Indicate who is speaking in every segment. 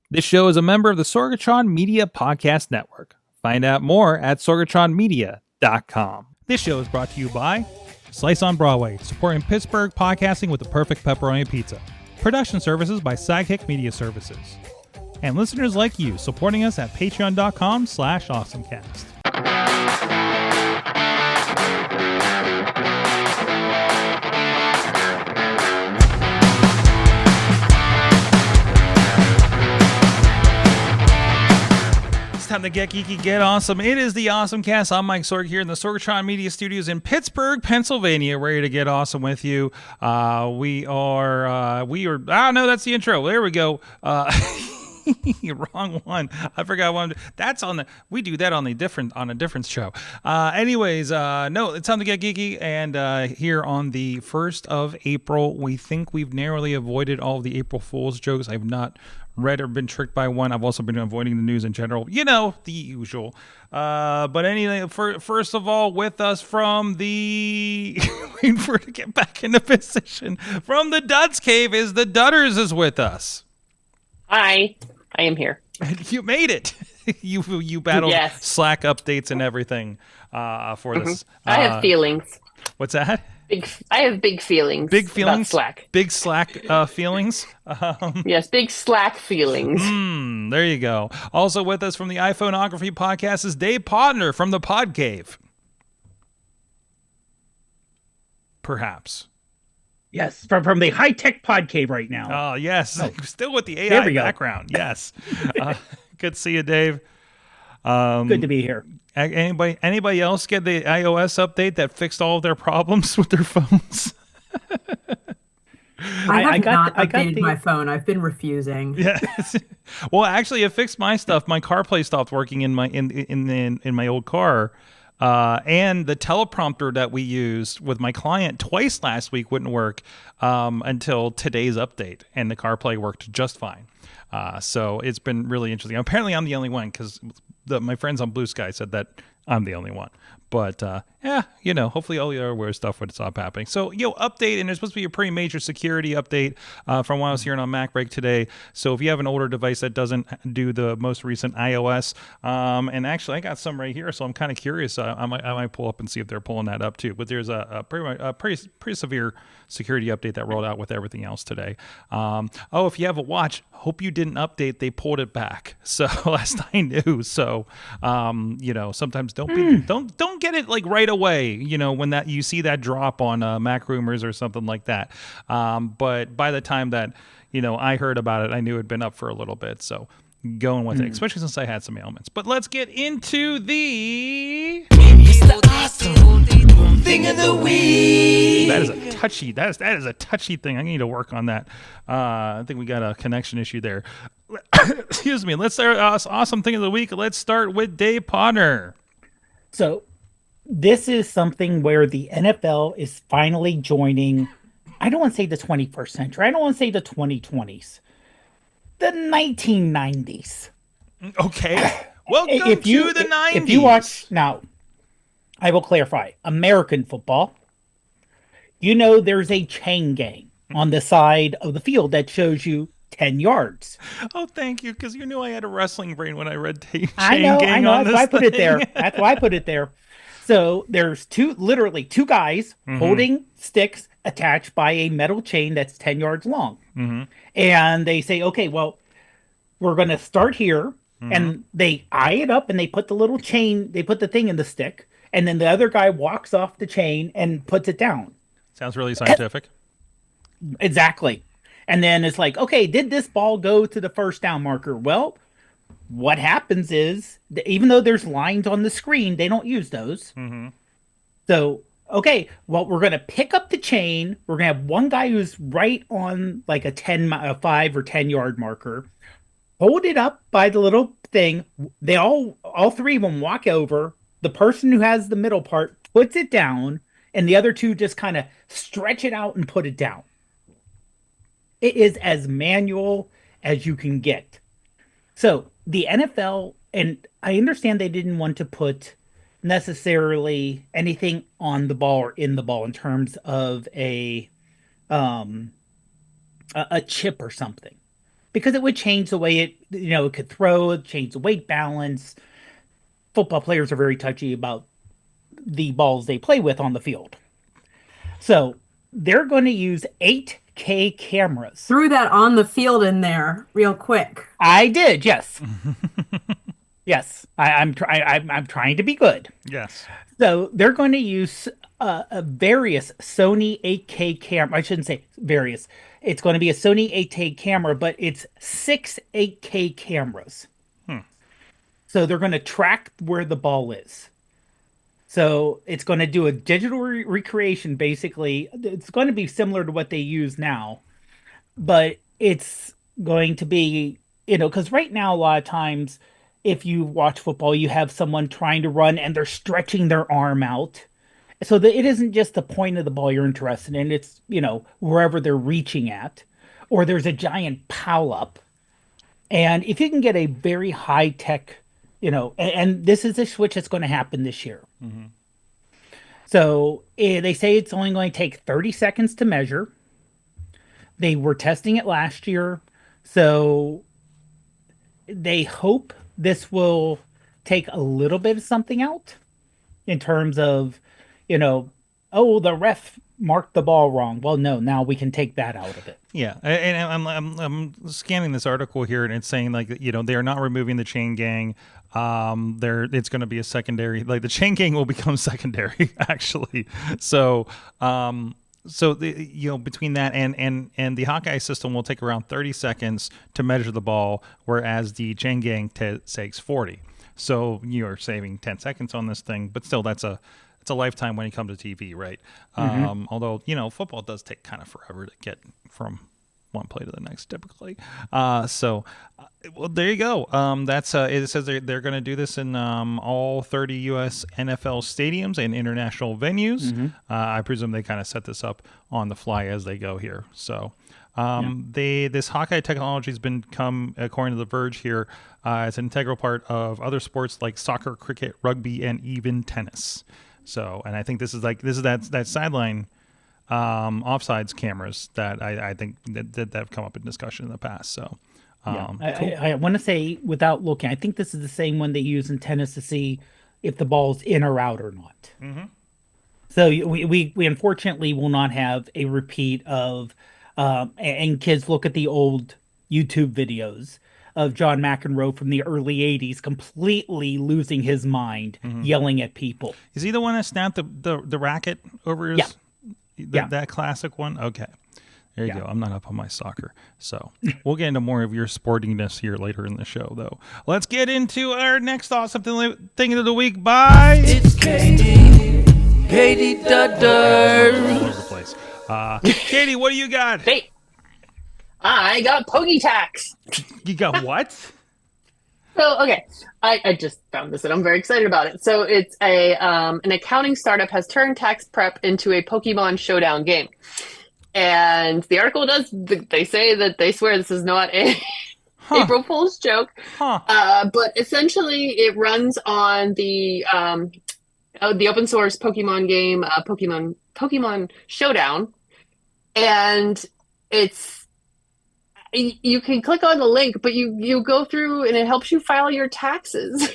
Speaker 1: This show is a member of the Sorgatron Media Podcast Network. Find out more at sorgatronmedia.com. This show is brought to you by Slice on Broadway, supporting Pittsburgh podcasting with the perfect pepperoni pizza. Production services by Sidekick Media Services. And listeners like you, supporting us at patreon.com/AwesomeCast. Time to get geeky, get awesome. It is the AwesomeCast. I'm Mike Sorg here in the Sorgatron Media Studios in Pittsburgh, Pennsylvania, ready to get awesome with you. We are, no, that's the intro. There we go. Wrong one. I forgot one. That's on the, we do that on a different show. Anyways, no, it's time to get geeky. And here on the 1st of April, we think we've narrowly avoided all of the April Fool's jokes. I've not read or been tricked by one. I've also been avoiding the news in general. You know, the usual. But anyway, first of all, with us from the waiting for it to get back into position. From the Duds Cave is the Dudders is with us.
Speaker 2: Hi, I am here.
Speaker 1: You made it. You battled Slack updates and everything for this.
Speaker 2: I have feelings.
Speaker 1: What's that?
Speaker 2: I have big feelings.
Speaker 1: Big feelings?
Speaker 2: About Slack.
Speaker 1: Big Slack feelings?
Speaker 2: Yes, big Slack feelings.
Speaker 1: There you go. Also with us from the iPhoneography podcast is Dave Podner from the Pod Cave. Perhaps.
Speaker 3: Yes, from the high-tech Pod Cave right now.
Speaker 1: Oh, yes. Oh. Still with the AI background. Yes. Good to see you, Dave.
Speaker 3: Good to be here.
Speaker 1: Anybody else get the iOS update that fixed all of their problems with their phones?
Speaker 4: I have not updated my phone. I've been refusing.
Speaker 1: Yes. Well, actually, it fixed my stuff. My CarPlay stopped working in my old car. And the teleprompter that we used with my client twice last week wouldn't work until today's update, and the CarPlay worked just fine. So it's been really interesting. Apparently, I'm the only one because my friends on Blue Sky said that I'm the only one. But, hopefully all the other weird stuff would stop happening. So, update, and there's supposed to be a pretty major security update from when I was hearing on Mac Break today. So if you have an older device that doesn't do the most recent iOS, and actually I got some right here, so I'm kind of curious. I might pull up and see if they're pulling that up too. But there's a pretty severe security update that rolled out with everything else today. If you have a watch, hope you didn't update. They pulled it back. So last I knew. So, sometimes don't get it like right away, when that you see that drop on Mac Rumors or something like that. But by the time that, I heard about it, I knew it had been up for a little bit. So going with it, especially since I had some ailments. But let's get into the
Speaker 5: awesome thing of the week.
Speaker 1: That is a touchy thing. I need to work on that. I think we got a connection issue there. Excuse me. Let's start awesome thing of the week. Let's start with Dave Podner.
Speaker 3: So this is something where the NFL is finally joining, I don't want to say the 21st century. I don't want to say the 2020s. The 1990s.
Speaker 1: Okay. Welcome to the 90s.
Speaker 3: If you watch, now, I will clarify, American football, there's a chain gang on the side of the field that shows you 10 yards.
Speaker 1: Oh, thank you, because you knew I had a wrestling brain when I read chain gang.
Speaker 3: I know. That's why I put it there. That's why I put it there. So there's literally two guys holding sticks attached by a metal chain that's 10 yards long. Mm-hmm. And they say, okay, well, we're going to start here. Mm-hmm. And they eye it up and they put the little chain, they put the thing in the stick. And then the other guy walks off the chain and puts it down.
Speaker 1: Sounds really scientific.
Speaker 3: Exactly. And then it's like, okay, did this ball go to the first down marker? Well, what happens is, even though there's lines on the screen, they don't use those. Mm-hmm. So, okay, well, we're going to pick up the chain. We're going to have one guy who's right on like a 5 or 10 yard marker. Hold it up by the little thing. They all three of them walk over. The person who has the middle part puts it down, and the other two just kind of stretch it out and put it down. It is as manual as you can get. So the NFL, and I understand they didn't want to put necessarily anything on the ball or in the ball in terms of a chip or something, because it would change the way it could throw, change the weight balance. Football players are very touchy about the balls they play with on the field. So they're going to use 8K cameras.
Speaker 4: Threw that on the field in there real quick.
Speaker 3: I did, yes. Yes, I'm trying to be good.
Speaker 1: Yes.
Speaker 3: So they're going to use a various Sony 8K camera. I shouldn't say various. It's going to be a Sony 8K camera, but it's 6 8K cameras. So they're going to track where the ball is. So it's going to do a digital recreation, basically. It's going to be similar to what they use now, but it's going to be, because right now, a lot of times, if you watch football, you have someone trying to run and they're stretching their arm out. So that it isn't just the point of the ball you're interested in. It's, wherever they're reaching at, or there's a giant pile up. And if you can get a very high tech, and this is a switch that's going to happen this year. Mm-hmm. So they say it's only going to take 30 seconds to measure. They were testing it last year. So they hope this will take a little bit of something out in terms of, the ref marked the ball wrong. Well, no, now we can take that out of it.
Speaker 1: Yeah, and I'm scanning this article here, and it's saying they are not removing the chain gang. It's going to be a secondary, the chain gang will become secondary actually. So between that and the Hawkeye system will take around 30 seconds to measure the ball, whereas the chain gang takes 40. So you're saving 10 seconds on this thing, but still it's a lifetime when you come to TV, right? Mm-hmm. Although, football does take kind of forever to get from one play to the next typically. Well, there you go. That's it says they're going to do this in all 30 U.S. NFL stadiums and international venues. Mm-hmm. I presume they kind of set this up on the fly as they go here. So this Hawkeye technology has become, according to The Verge here, it's an integral part of other sports like soccer, cricket, rugby, and even tennis. So, and I think this is that sideline offsides cameras that I think that have come up in discussion in the past. So,
Speaker 3: cool. I want to say, without looking, I think this is the same one they use in tennis to see if the ball's in or out or not. Mm-hmm. So we unfortunately will not have a repeat of, and kids look at the old YouTube videos of John McEnroe from the early 80s completely losing his mind, yelling at people.
Speaker 1: Is he the one that snapped the racket over his...
Speaker 3: Yeah.
Speaker 1: That classic one? Okay. There you go. I'm not up on my soccer. So we'll get into more of your sportiness here later in the show, though. Let's get into our next awesome thing of the week. Bye.
Speaker 5: It's Katie. Katie Dudders.
Speaker 1: All over the place. Katie, what do you got?
Speaker 2: Hey, I got PokeTax.
Speaker 1: You got what?
Speaker 2: So, okay, I just found this and I'm very excited about it. So it's an accounting startup has turned tax prep into a Pokemon showdown game. And the article they say that they swear this is not a April Fool's joke. But essentially it runs on the open source Pokemon game, Pokemon Showdown. And you can click on the link, but you go through and it helps you file your taxes.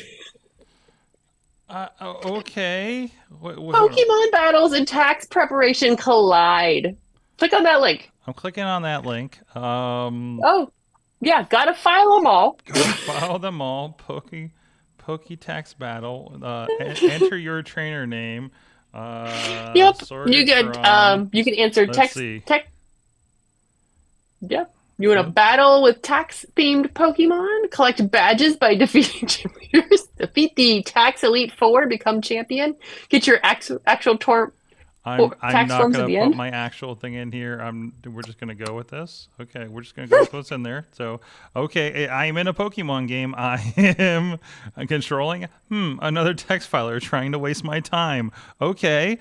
Speaker 1: Okay.
Speaker 2: Pokemon battles and tax preparation collide. Click on that link.
Speaker 1: I'm clicking on that link.
Speaker 2: Oh, yeah, gotta file them all.
Speaker 1: File them all. PokeTax battle. Enter your trainer name.
Speaker 2: Yep. You can answer text. Yep. You want to battle with tax-themed Pokemon? Collect badges by defeating gym leaders? Defeat the Tax Elite Four, become champion? Get your actual tax
Speaker 1: I'm not
Speaker 2: forms
Speaker 1: going
Speaker 2: at the
Speaker 1: to
Speaker 2: end?
Speaker 1: put my actual thing in here. We're just going to go with this. Okay, we're just going to go with what's in there. So, okay, I am in a Pokemon game. I am controlling another text filer trying to waste my time. Okay.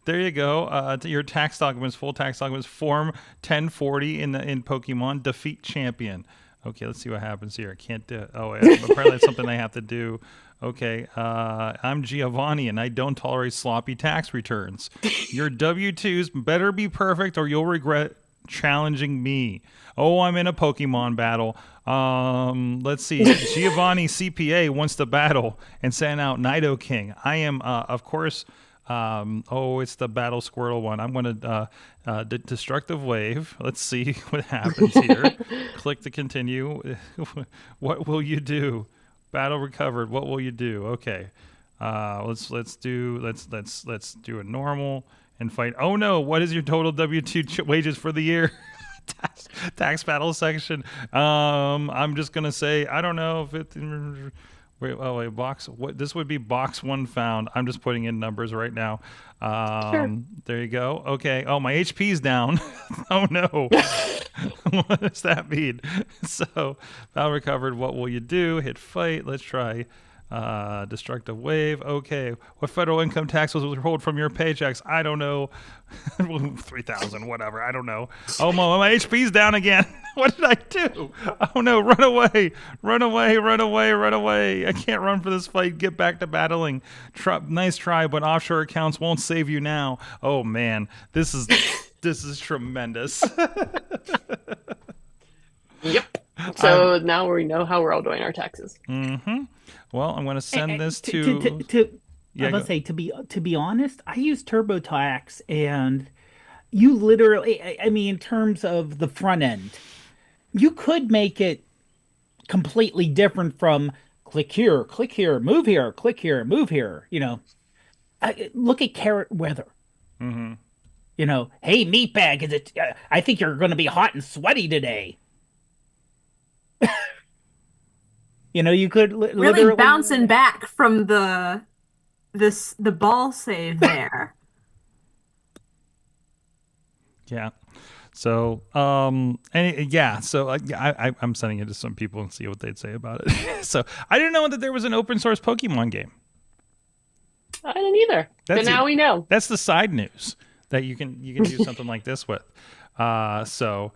Speaker 1: There you go. Your tax documents, full tax documents, Form 1040 in Pokemon. Defeat champion. Okay, let's see what happens here. I can't do. Apparently that's something I have to do. Okay, I'm Giovanni, and I don't tolerate sloppy tax returns. Your W-2s better be perfect, or you'll regret challenging me. Oh, I'm in a Pokemon battle. Let's see. Giovanni CPA wants to battle and send out Nido King. I am, of course. It's the Battle Squirtle one. I'm going to Destructive Wave. Let's see what happens here. Click to continue. What will you do? Battle recovered. What will you do? Okay. Let's do a normal and fight. Oh no! What is your total W-2 wages for the year? tax battle section. I'm just gonna say I don't know if it. Wait, box. What this would be box one found. I'm just putting in numbers right now.
Speaker 2: Sure.
Speaker 1: There you go. Okay. Oh, my HP's down. Oh no. What does that mean? So, battle recovered. What will you do? Hit fight. Let's try. Destructive Wave. Okay. What federal income tax was withheld from your paychecks? I don't know. 3,000, whatever. I don't know. Oh, my HP's down again. What did I do? Oh no, run away. Run away, run away, run away. I can't run for this fight. Get back to battling. Nice try, but offshore accounts won't save you now. Oh man, this is tremendous.
Speaker 2: Yep. So now we know how we're all doing our taxes.
Speaker 1: Mm-hmm. Well, I'm going to send this to.
Speaker 3: I must say, to be honest, I use TurboTax, and you literally, I mean, in terms of the front end, you could make it completely different from click here, move here, click here, move here. You know, look at Carrot Weather.
Speaker 1: Mm-hmm.
Speaker 3: You know, hey meatbag, is it? I think you're going to be hot and sweaty today. You know, you could
Speaker 4: Really
Speaker 3: literally
Speaker 4: bouncing back from the ball save there.
Speaker 1: Yeah. So, I'm sending it to some people and see what they'd say about it. So, I didn't know that there was an open source Pokemon game.
Speaker 2: I didn't either. But now we know.
Speaker 1: That's the side news that you can do something like this with. Awesome.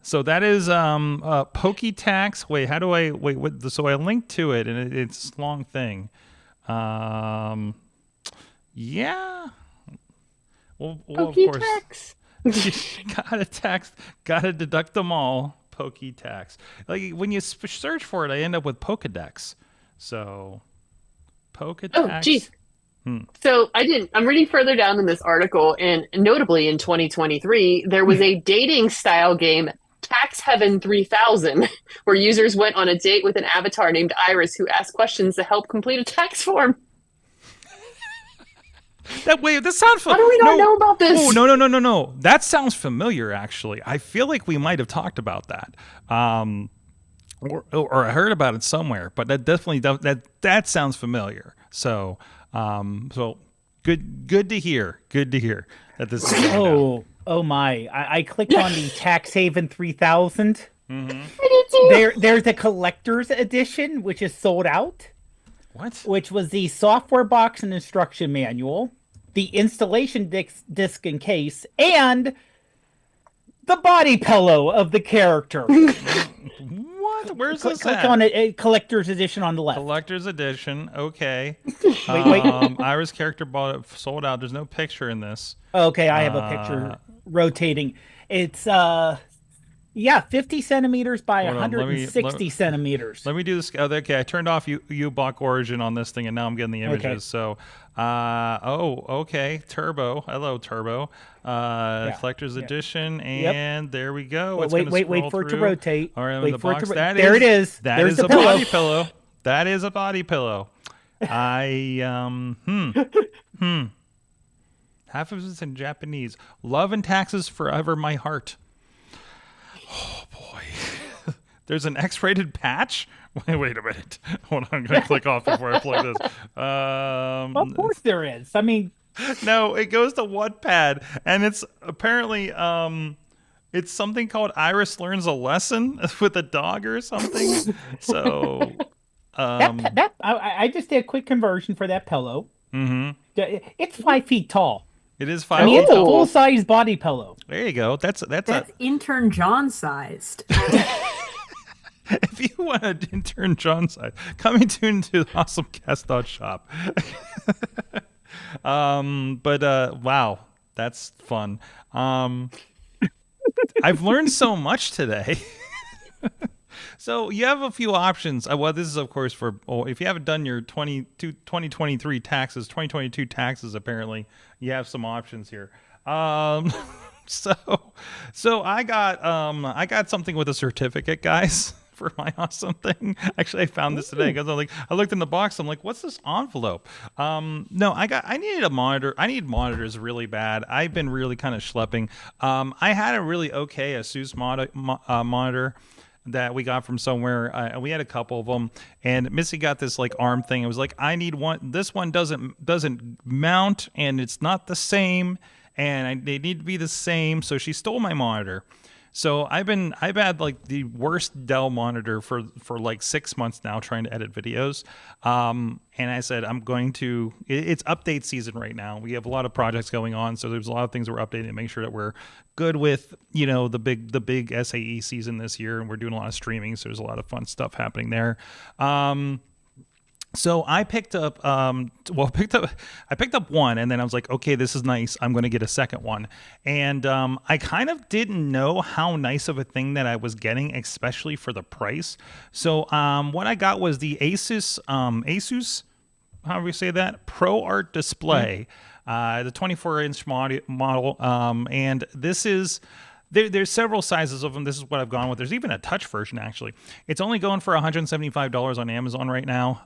Speaker 1: So that is PokeTax. Wait, how do I wait? So I linked to it, and it's a long thing. Yeah. Well, of course. Gotta deduct them all. PokeTax. Like when you search for it, I end up with Pokedex. So PokeTax.
Speaker 2: Oh, geez. So I'm reading further down in this article, and notably in 2023, there was a dating style game, Tax Heaven 3000, where users went on a date with an avatar named Iris who asked questions to help complete a tax form.
Speaker 1: This sounds familiar.
Speaker 2: How do we not know about this?
Speaker 1: Oh, no. That sounds familiar, actually. I feel like we might have talked about that. Or I heard about it somewhere, but that definitely that sounds familiar. So good to hear. Good to hear that this is going down.
Speaker 3: Oh my! I clicked on the Tax Haven 3000.
Speaker 2: I did too.
Speaker 3: There's a collector's edition which is sold out.
Speaker 1: What?
Speaker 3: Which was the software box and instruction manual, the installation disc and case, and the body pillow of the character.
Speaker 1: What? Where's this
Speaker 3: Click
Speaker 1: at?
Speaker 3: on a collector's edition on the left.
Speaker 1: Collector's edition. Okay.
Speaker 3: Wait.
Speaker 1: Iris character sold out. There's no picture in this.
Speaker 3: Okay, I have a picture rotating. It's 50 centimeters by 160 centimeters.
Speaker 1: Let me do this. Okay, I turned off U-Block Origin on this thing, and now I'm getting the images.
Speaker 3: Okay.
Speaker 1: So, okay, Turbo. Hello, Turbo. Collector's edition, and there we go.
Speaker 3: Wait for it to rotate.
Speaker 1: All right,
Speaker 3: wait
Speaker 1: the
Speaker 3: for
Speaker 1: box.
Speaker 3: it to there it is.
Speaker 1: There's
Speaker 3: the
Speaker 1: a
Speaker 3: pillow.
Speaker 1: body pillow. That is a body pillow. Half of it's in Japanese. Love and taxes forever, my heart. Oh boy. There's an X-rated patch? Wait a minute. Hold on, I'm gonna click off before I play this.
Speaker 3: Of course there is. I mean,
Speaker 1: no, it goes to Wattpad, and it's apparently it's something called Iris Learns a Lesson with a dog or something. So
Speaker 3: I just did a quick conversion for that pillow.
Speaker 1: Mm-hmm.
Speaker 3: It's 5 feet tall.
Speaker 1: It is 5
Speaker 3: I mean,
Speaker 1: feet
Speaker 3: it's a
Speaker 1: tall.
Speaker 3: full-size body pillow.
Speaker 1: There you go. That's
Speaker 4: intern John sized.
Speaker 1: If you want an intern John side, coming soon to AwesomeCast.shop. Wow, that's fun. I've learned so much today. So you have a few options. Well, this is, of course, for if you haven't done your 2023 taxes, 2022 taxes, apparently, you have some options here. So I got something with a certificate, guys, for my awesome thing. Actually, I found this today because I looked in the box. I'm like, what's this envelope? No, I needed a monitor. I need monitors really bad. I've been really kind of schlepping. I had a really okay ASUS monitor that we got from somewhere. We had a couple of them, and Missy got this like arm thing. It was like, I need one. This one doesn't mount, and it's not the same, and they need to be the same. So she stole my monitor. So I've had like the worst Dell monitor for like 6 months now trying to edit videos. And I said, it's update season right now. We have a lot of projects going on. So there's a lot of things we're updating to make sure that we're good with, the big SAE season this year. And we're doing a lot of streaming. So there's a lot of fun stuff happening there. So I picked up one, and then I was like, okay, this is nice. I'm going to get a second one. And I kind of didn't know how nice of a thing that I was getting, especially for the price. So what I got was the ASUS, how do we say that? ProArt Display, the 24-inch model. And this is... There's several sizes of them. This is what I've gone with. There's even a touch version, actually. It's only going for $175 on Amazon right now.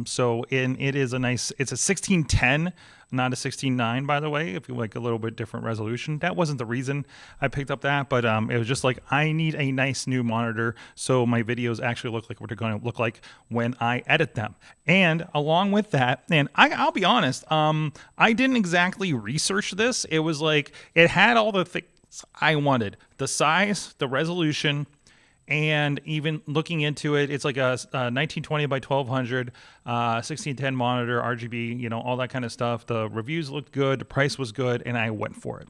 Speaker 1: It is it's a 1610, not a 16:9, by the way, if you like a little bit different resolution. That wasn't the reason I picked up that, but it was just like, I need a nice new monitor so my videos actually look like what they're going to look like when I edit them. And along with that, and I'll be honest, I didn't exactly research this. It was like, it had all the things I wanted: the size, the resolution, and even looking into it, it's like a 1920 by 1200, 1610 monitor, RGB, all that kind of stuff. The reviews looked good, the price was good, and I went for it.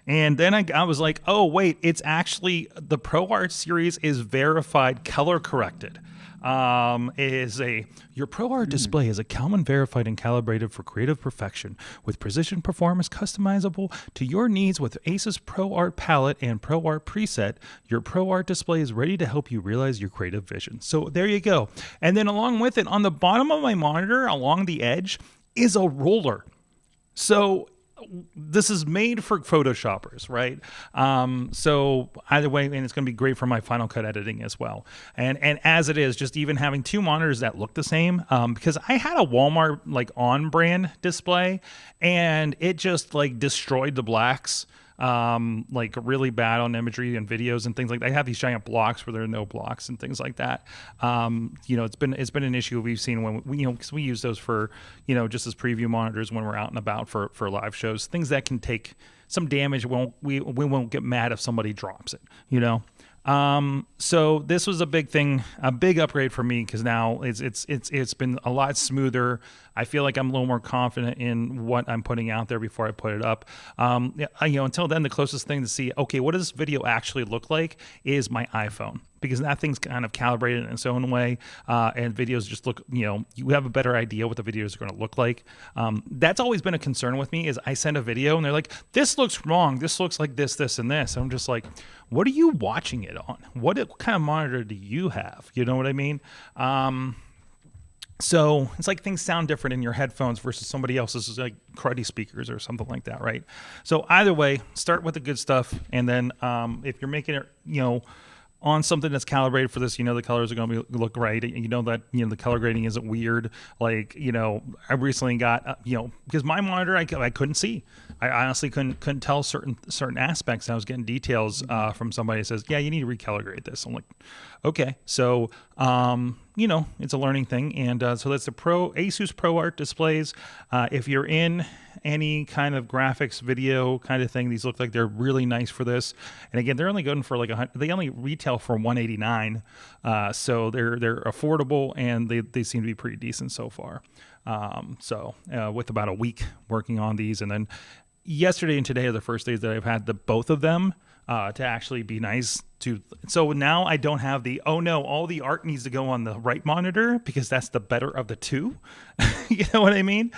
Speaker 1: And then I was like, oh wait, it's actually, the ProArt series is verified color corrected. Your ProArt display is a Kalman verified and calibrated for creative perfection with precision performance customizable to your needs with ASUS ProArt palette and ProArt preset. Your ProArt display is ready to help you realize your creative vision. So there you go. And then along with it, on the bottom of my monitor, along the edge, is a roller. So this is made for Photoshoppers, right? So either way, and it's going to be great for my Final Cut editing as well. And as it is, just even having two monitors that look the same, because I had a Walmart like on brand display, and it just like destroyed the blacks. Like really bad on imagery and videos and things like that. I have these giant blocks where there are no blocks and things like that. It's been an issue we've seen when because we use those for, just as preview monitors when we're out and about for live shows, things that can take some damage. We won't get mad if somebody drops it, So this was a big thing, a big upgrade for me, because now it's been a lot smoother. I feel like I'm a little more confident in what I'm putting out there before I put it up. Until then, the closest thing to see, okay, what does this video actually look like, is my iPhone, because that thing's kind of calibrated in its own way, and videos just look, you have a better idea what the videos are going to look like. That's always been a concern with me, is I send a video and they're like, this looks wrong, this looks like this, and this. And I'm just like, what are you watching it on? What kind of monitor do you have? You know what I mean? So it's like things sound different in your headphones versus somebody else's like cruddy speakers or something like that, right? So either way, start with the good stuff, and then if you're making it, on something that's calibrated for this, the colors are going to look right. That the color grading isn't weird. Like I recently got because my monitor I couldn't see. I honestly couldn't tell certain aspects. I was getting details from somebody that says, yeah, you need to recalibrate this. I'm like, okay. So it's a learning thing, and so that's the ASUS ProArt displays. If you're in any kind of graphics video kind of thing, these look like they're really nice for this. And again, they're only going for they only retail for $189, so they're affordable, and they seem to be pretty decent so far. With about a week working on these, and then yesterday and today are the first days that I've had both of them. to actually be nice to. So now I don't have the, oh no, all the art needs to go on the right monitor because that's the better of the two. You know what I mean?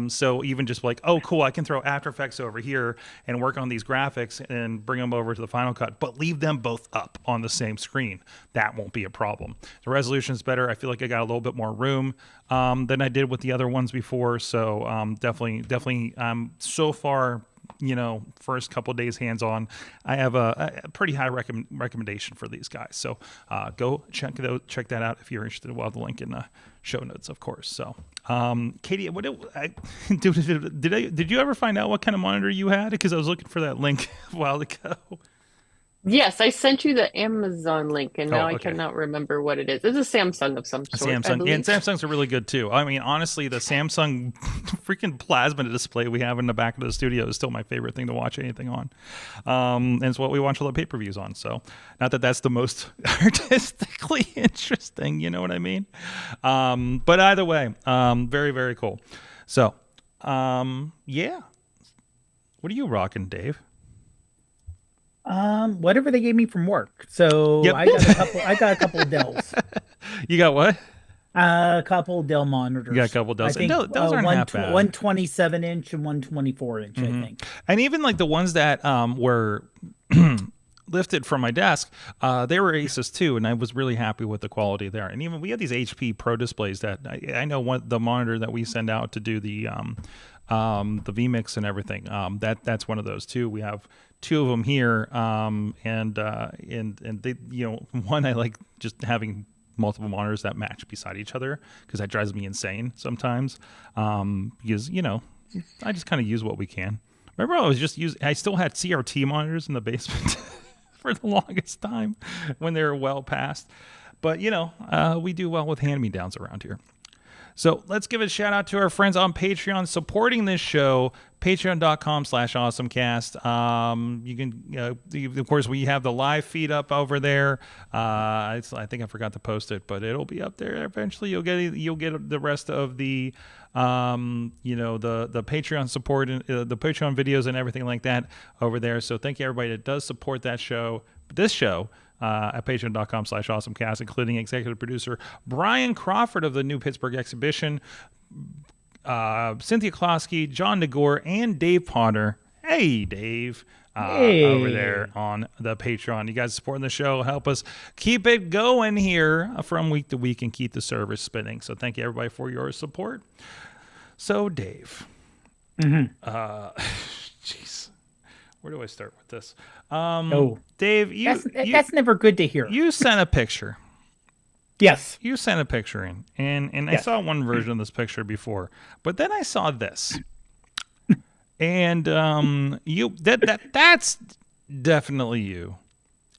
Speaker 1: So even just like, oh cool, I can throw After Effects over here and work on these graphics and bring them over to the Final Cut, but leave them both up on the same screen. That won't be a problem. The resolution is better. I feel like I got a little bit more room than I did with the other ones before. So definitely so far, you know, first couple of days hands on, I have a pretty high recommendation for these guys. So go check that out if you're interested. We'll have the link in the show notes, of course. So Katie, did you ever find out what kind of monitor you had? Because I was looking for that link a while ago.
Speaker 2: Yes, I sent you the Amazon link, and now I
Speaker 1: okay.
Speaker 2: cannot remember what it is. It's a Samsung of some sort. I
Speaker 1: Samsung,
Speaker 2: believe.
Speaker 1: and Samsungs are really good too. I mean, honestly, the Samsung freaking plasma display we have in the back of the studio is still my favorite thing to watch anything on, and it's what we watch all the pay-per-views on. So, not that that's the most artistically interesting, you know what I mean? But either way, very very cool. So, yeah, what are you rocking, Dave?
Speaker 3: Whatever they gave me from work. So
Speaker 1: Yep.
Speaker 3: I got a couple of Dells.
Speaker 1: You got what?
Speaker 3: A couple Dell monitors.
Speaker 1: You got a couple of Dells.
Speaker 3: I think
Speaker 1: Dells aren't half bad.
Speaker 3: 127 inch and 124 inch, I think.
Speaker 1: And even like the ones that were lifted from my desk, they were Asus too, and I was really happy with the quality there. And even we have these HP Pro displays that I know the monitor that we send out to do the vMix and everything. That's one of those too. We have two of them here, and they, you know, one I like just having multiple monitors that match beside each other because that drives me insane sometimes. Because you know, I just kind of use what we can. Remember, I still had CRT monitors in the basement for the longest time when they were well past. But you know, we do well with hand-me-downs around here. So let's give a shout out to our friends on Patreon supporting this show, patreon.com/awesomecast. You can, of course, we have the live feed up over there. I think I forgot to post it, but it'll be up there eventually. You'll get the rest of the, the Patreon support, the Patreon videos and everything like that over there. So thank you everybody that does support this show. At patreon.com/awesomecast, including executive producer Brian Crawford of the New Pittsburgh Exhibition, Cynthia Klosky, John DeGore, and Dave Potter. Hey, Dave. Over there on the Patreon. You guys supporting the show. Help us keep it going here from week to week and keep the service spinning. So thank you, everybody, for your support. So, Dave. Jeez. Where do I start with this? Dave,
Speaker 3: that's never good to hear.
Speaker 1: You sent a picture.
Speaker 3: Yes.
Speaker 1: You sent a picture in, and yes. I saw one version of this picture before, but then I saw this. And that's definitely you.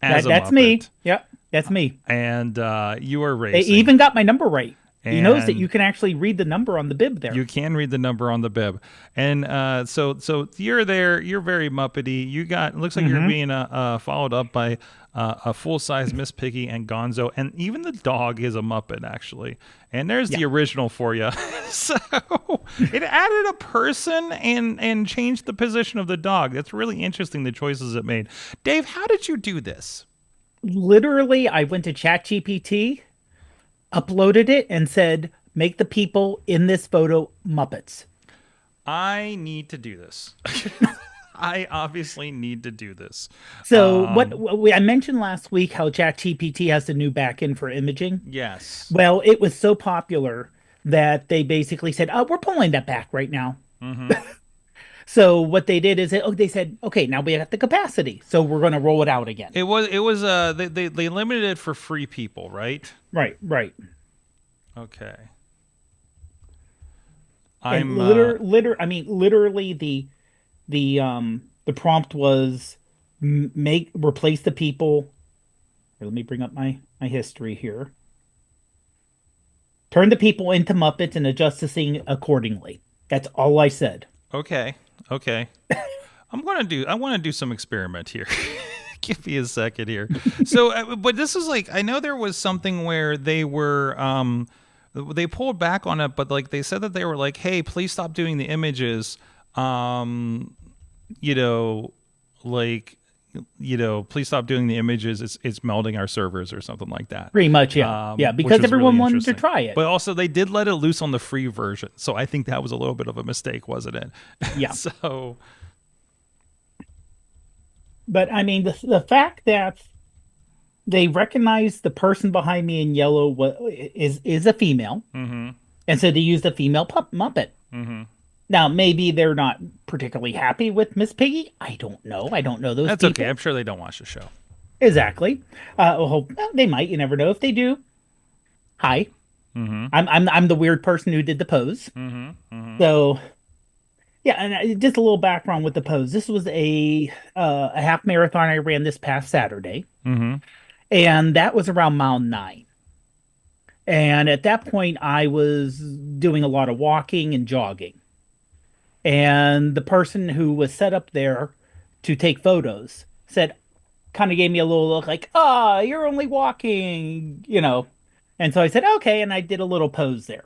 Speaker 1: That's
Speaker 3: Muppet. Me. Yep, that's me.
Speaker 1: And you are racing.
Speaker 3: They even got my number right. He knows that you can actually read the number on the bib there.
Speaker 1: You can read the number on the bib. And so you're there. You're very Muppety. Looks like you're being followed up by a full-size Miss Piggy and Gonzo. And even the dog is a Muppet, actually. And there's the original for you. So it added a person and changed the position of the dog. That's really interesting, the choices it made. Dave, how did you do this?
Speaker 3: Literally, I went to ChatGPT, uploaded it, and said, make the people in this photo Muppets.
Speaker 1: I need to do this. I obviously need to do this.
Speaker 3: So I mentioned last week how ChatGPT has the new backend for imaging.
Speaker 1: Yes.
Speaker 3: Well, it was so popular that they basically said, we're pulling that back right now. So what they did is they said, okay, now we have the capacity, so we're going to roll it out again.
Speaker 1: It was they limited it for free people, right?
Speaker 3: Right.
Speaker 1: Okay.
Speaker 3: Literally the prompt was replace the people. Here, let me bring up my history here. Turn the people into Muppets and adjust the scene accordingly. That's all I said.
Speaker 1: Okay. I want to do some experiment here. Give me a second here. So, but this is like, I know there was something where they were, they pulled back on it, but like they said that they were like, hey, please stop doing the images. please stop doing the images. It's melding our servers or something like that.
Speaker 3: Pretty much, yeah.
Speaker 1: Which
Speaker 3: Because
Speaker 1: is
Speaker 3: everyone
Speaker 1: really
Speaker 3: wanted to
Speaker 1: interesting.
Speaker 3: try it.
Speaker 1: But also they did let it loose on the free version. So I think that was a little bit of a mistake, wasn't it?
Speaker 3: Yeah.
Speaker 1: So
Speaker 3: But I mean, the fact that they recognize the person behind me in yellow is a female, and so they used a female Muppet. Now, maybe they're not particularly happy with Miss Piggy. I don't know. I don't know those
Speaker 1: that's
Speaker 3: people.
Speaker 1: okay. I'm sure they don't watch the show.
Speaker 3: Exactly. Well, they might. You never know. If they do, hi. I'm the weird person who did the pose. So, yeah, and just a little background with the pose. This was a half marathon I ran this past Saturday, and that was around mile 9. And at that point, I was doing a lot of walking and jogging. And the person who was set up there to take photos kind of gave me a little look like, you're only walking, And so I said, okay. And I did a little pose there.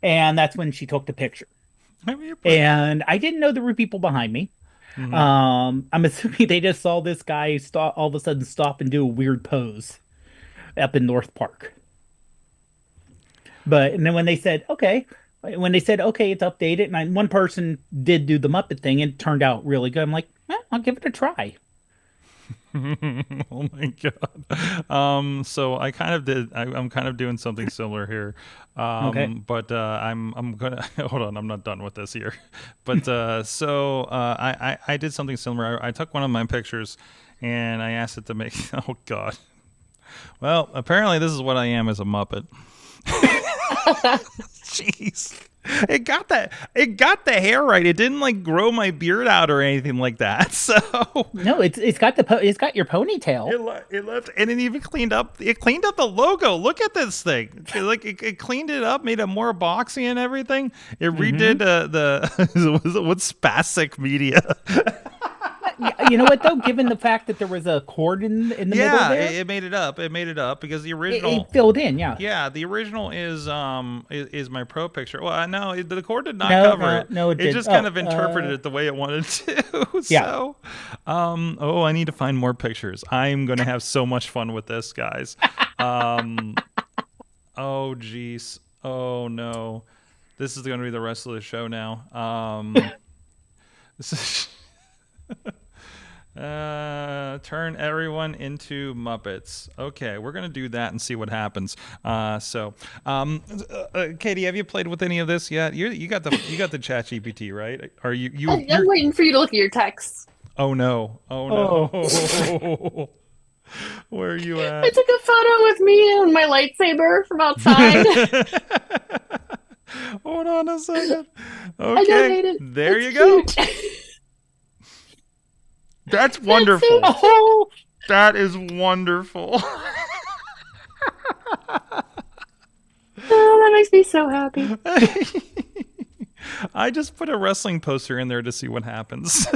Speaker 3: And that's when she took the picture. And I didn't know there were people behind me. I'm assuming they just saw this guy all of a sudden stop and do a weird pose up in North Park. And then when they said, okay, it's updated, and one person did do the Muppet thing, and it turned out really good. I'm like, I'll give it a try.
Speaker 1: Oh my god. So I kind of did. I'm kind of doing something similar here.
Speaker 3: Okay.
Speaker 1: But I'm gonna hold on. I'm not done with this here. But I did something similar. I took one of my pictures, and I asked it to make. Oh god. Well, apparently this is what I am as a Muppet. Jeez. It got the hair right. It didn't like grow my beard out or anything like that. So
Speaker 3: no, it's got your ponytail.
Speaker 1: It left, and it even cleaned up. It cleaned up the logo. Look at this thing. It cleaned it up, made it more boxy and everything. It redid what's spastic media.
Speaker 3: You know what though? Given the fact that there was a cord in the middle there,
Speaker 1: it made it up. It made it up because the original
Speaker 3: it filled in. Yeah.
Speaker 1: Yeah, the original is my pro picture. Well, no, the cord did not cover it.
Speaker 3: No,
Speaker 1: it just kind of interpreted it the way it wanted to.
Speaker 3: Yeah.
Speaker 1: So, I need to find more pictures. I'm gonna have so much fun with this, guys. Oh geez. Oh no, this is gonna be the rest of the show now. This is. Turn everyone into Muppets. Okay, we're gonna do that and see what happens. Katie, have you played with any of this yet? You got the ChatGPT, right? Are you?
Speaker 2: I'm waiting for you to look at your texts.
Speaker 1: Oh no! Where are you at?
Speaker 2: I took a photo with me and my lightsaber from outside.
Speaker 1: Hold on a second.
Speaker 2: I
Speaker 1: Okay,
Speaker 2: donated.
Speaker 1: there
Speaker 2: It's
Speaker 1: you go.
Speaker 2: cute.
Speaker 1: That's wonderful.
Speaker 2: Oh,
Speaker 1: That is wonderful.
Speaker 2: that makes me so happy.
Speaker 1: I just put a wrestling poster in there to see what happens.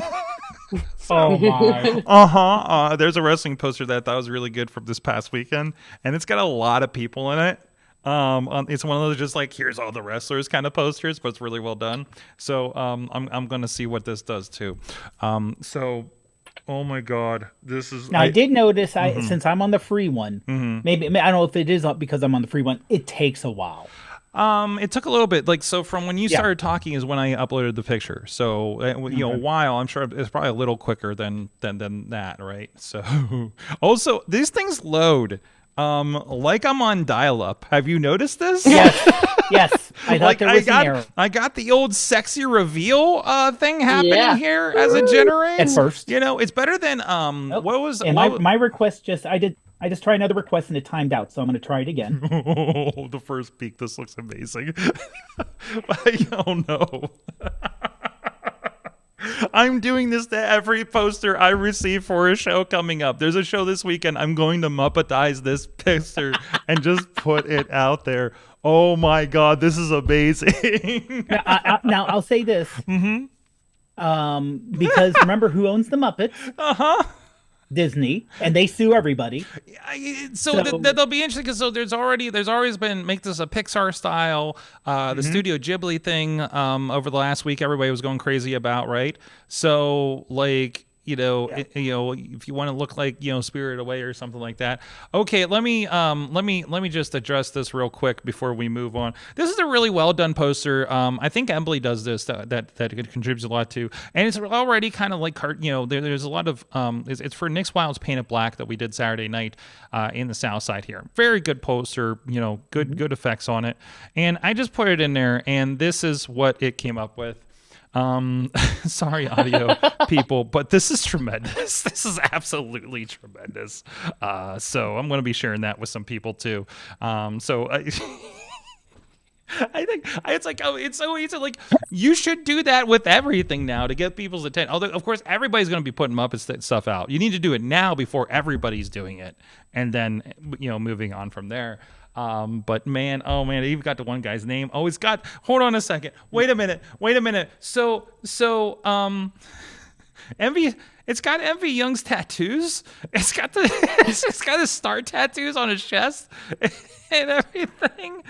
Speaker 3: Oh my!
Speaker 1: There's a wrestling poster that I thought was really good from this past weekend, and it's got a lot of people in it. It's one of those just like here's all the wrestlers kind of posters, but it's really well done. So I'm gonna see what this does too. Oh my god, this is.
Speaker 3: Now I did notice since I'm on the free one, maybe I don't know if it is up because I'm on the free one. It takes a while.
Speaker 1: It took a little bit, so from when you started talking is when I uploaded the picture. So a while. I'm sure it's probably a little quicker than that, right? So also these things load. Like I'm on dial-up. Have you noticed this?
Speaker 3: Yes. I thought there was an error.
Speaker 1: I got the old sexy reveal thing happening here as it generates.
Speaker 3: At first,
Speaker 1: it's better than what was
Speaker 3: my request. I just tried another request and it timed out, so I'm going to try it again.
Speaker 1: Oh, the first peek. This looks amazing. Oh no. I'm doing this to every poster I receive for a show coming up. There's a show this weekend. I'm going to Muppetize this poster and just put it out there. Oh my god, this is amazing.
Speaker 3: Now I'll say this. Because remember who owns the Muppets? Disney, and they sue everybody.
Speaker 1: So that'll be interesting because there's always been make this a Pixar style. The Studio Ghibli thing over the last week, everybody was going crazy about, right? So if you want to look like, Spirited Away or something like that. Okay, let me just address this real quick before we move on. This is a really well done poster. I think Emily does this that contributes a lot to, and it's already kind of like there's a lot of it's for Nick's Wild's Painted Black that we did Saturday night in the South Side here. Very good poster, good effects on it, and I just put it in there, and this is what it came up with. Sorry, audio people, but this is tremendous. This is absolutely tremendous. So I'm going to be sharing that with some people too. I think it's like, it's so easy. Like, you should do that with everything now to get people's attention. Although, of course, everybody's going to be putting Muppet stuff out. You need to do it now before everybody's doing it, and then moving on from there. But man, you've got the one guy's name. Oh, it's got. Hold on a second. Wait a minute. So, Envy. It's got Envy Young's tattoos. It's got his star tattoos on his chest and everything.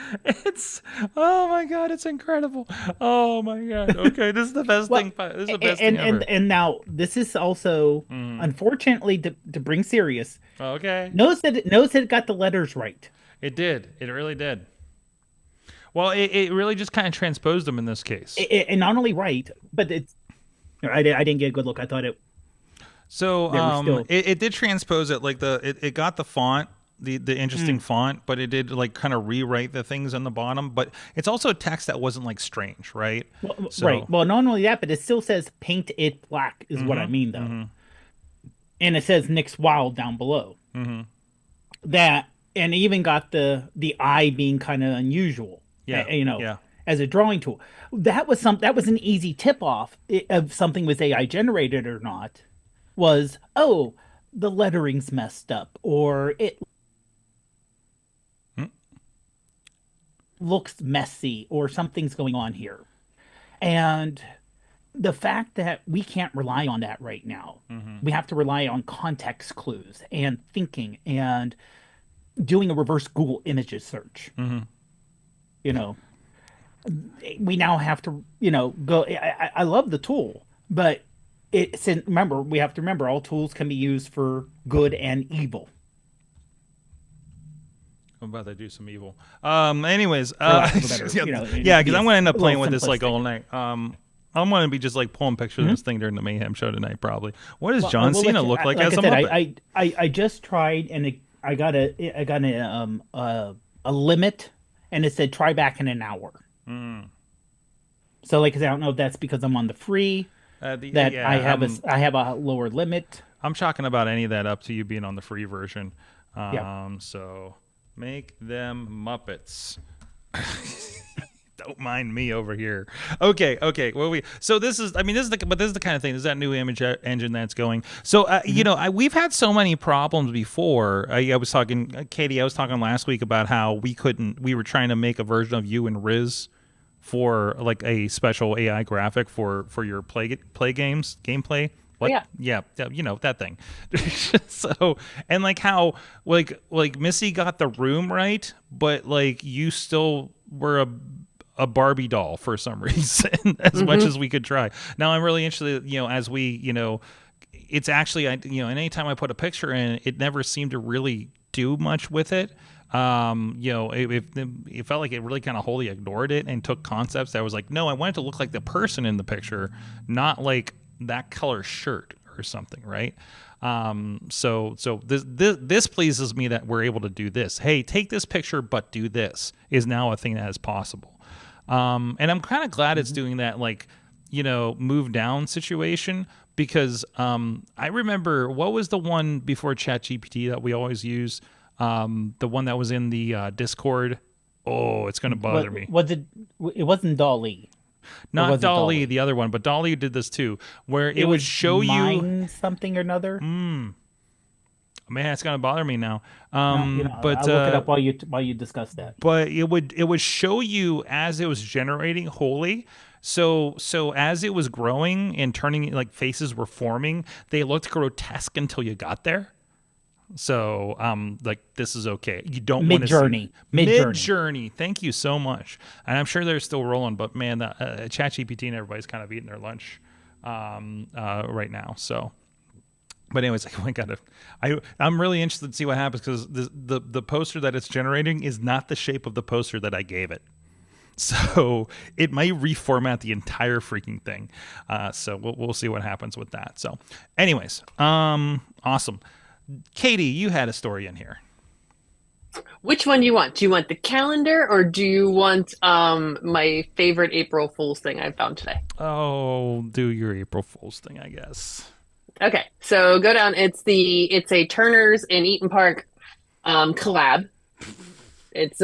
Speaker 1: Oh my god, it's incredible. Oh my god. Okay, this is the best thing. This is the best thing ever.
Speaker 3: And now this is also, unfortunately, to bring serious.
Speaker 1: Okay.
Speaker 3: Notice that it got the letters right.
Speaker 1: It did. It really did. Well, it really just kind of transposed them in this case.
Speaker 3: And not only right, but it's. I didn't get a good look. I thought it.
Speaker 1: So it did transpose it, like it got the font, the interesting font, but it did like kind of rewrite the things on the bottom. But it's also a text that wasn't like strange, right?
Speaker 3: Right. Well, not only that, but it still says "paint it black" is what I mean, though. And it says Nick's Wild down below. That. And even got the eye being kind of unusual, as a drawing tool. That was an easy tip off of something was AI generated or not. Was the lettering's messed up, or it looks messy, or something's going on here. And the fact that we can't rely on that right now, we have to rely on context clues and thinking and doing a reverse Google images search. We now have to, go. I love the tool, but we have to remember all tools can be used for good and evil.
Speaker 1: I'm about to do some evil. Anyways, because I'm going to end up playing with this like all night. I'm going to be just like pulling pictures of this thing during the Mayhem show tonight, probably. What does John Cena look like as a Muppet?
Speaker 3: I just tried, and I got a limit, and it said try back in an hour. So, like I said, I don't know if that's because I'm on the free I have a lower limit.
Speaker 1: I'm chalking about any of that up to you being on the free version. So make them Muppets. Don't mind me over here. Okay. So this is the kind of thing. This is that new image engine that's going. So we've had so many problems before. I was talking, Katie. I was talking last week about how we were trying to make a version of you and Riz for like a special AI graphic for your play gameplay. What? Yeah, that thing. So, and like how like Missy got the room right, but like you still were a Barbie doll for some reason, as much as we could try. Now I'm really interested, as we, it's actually, and anytime I put a picture in, it never seemed to really do much with it. It felt like it really kind of wholly ignored it and took concepts that was like, no, I want it to look like the person in the picture, not like that color shirt or something, right? So this pleases me that we're able to do this. Hey, take this picture, but do this is now a thing that is possible. And I'm kind of glad it's doing that, like, move down situation, because I remember, what was the one before ChatGPT that we always use? The one that was in the Discord. Oh, it's going to bother me.
Speaker 3: It wasn't DALL-E.
Speaker 1: Not DALL-E, the other one, but DALL-E did this too, where it would show you
Speaker 3: something or another.
Speaker 1: Man, it's gonna bother me now. But
Speaker 3: I'll look it up while you discuss that.
Speaker 1: But it would show you as it was generating wholly. So as it was growing and turning, like faces were forming, they looked grotesque until you got there. So, like, this is okay. You don't want to Mid-journey. Thank you so much. And I'm sure they're still rolling, but man, ChatGPT and everybody's kind of eating their lunch right now. So But anyways, I'm really interested to see what happens because the poster that it's generating is not the shape of the poster that I gave it. So it might reformat the entire freaking thing. So we'll see what happens with that. So anyways, awesome. Katie, you had a story in here.
Speaker 2: Which one do you want? Do you want the calendar or do you want my favorite April Fool's thing I found today?
Speaker 1: Oh, do your April Fool's thing, I guess.
Speaker 2: Okay, so go down. It's a Turner's in Eaton Park collab. It's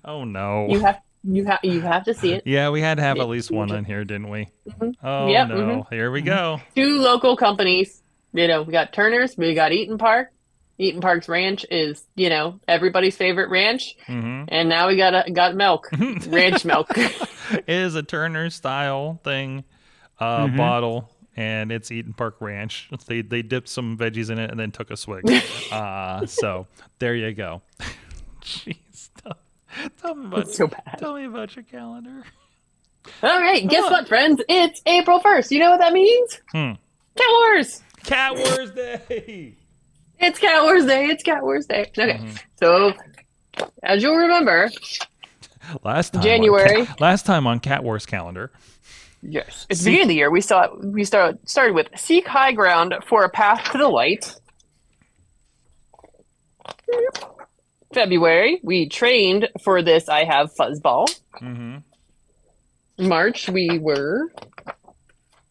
Speaker 1: Oh no.
Speaker 2: you have to see it.
Speaker 1: Yeah, we had to have at least one on here, didn't we?
Speaker 2: Mhm.
Speaker 1: Oh
Speaker 2: Yep,
Speaker 1: no.
Speaker 2: mhm.
Speaker 1: Here we go.
Speaker 2: Two local companies. We got Turner's, we got Eaton Park. Eaton Park's ranch is, everybody's favorite ranch. And now we got milk, ranch milk.
Speaker 1: It is a Turner style thing, bottle, and it's Eaton Park Ranch. They dipped some veggies in it and then took a swig. So there you go. Jeez, tell me about
Speaker 2: It's so bad.
Speaker 1: Tell me about your calendar.
Speaker 2: All right, guess what, friends? It's April 1st. You know what that means? Cat Wars.
Speaker 1: Cat Wars Day.
Speaker 2: It's Cat Wars Day. It's Cat Wars Day. Okay, so as you'll remember,
Speaker 1: Last time on Cat Wars calendar.
Speaker 2: yes, it's the beginning of the year. We started with Seek High Ground for a Path to the Light. February, we trained for this I Have Fuzzball. March, we were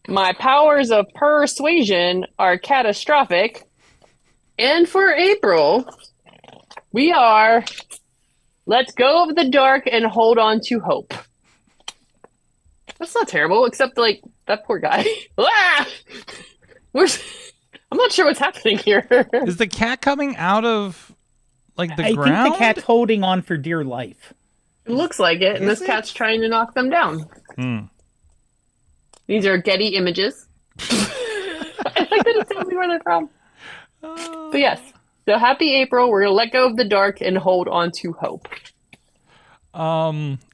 Speaker 2: My Powers of Persuasion Are Catastrophic. And for April, we are Let's Go of the Dark and Hold On to Hope. That's not terrible, except like that poor guy. Ah! I'm not sure what's happening here.
Speaker 1: Is the cat coming out of like the
Speaker 3: I
Speaker 1: ground?
Speaker 3: think the cat's holding on for dear life.
Speaker 2: It looks like it, and
Speaker 1: Is
Speaker 2: this cat's trying to knock them down. These are Getty images. I like that it tells me where they're from. But yes, so happy April. We're going to let go of the dark and hold on to hope.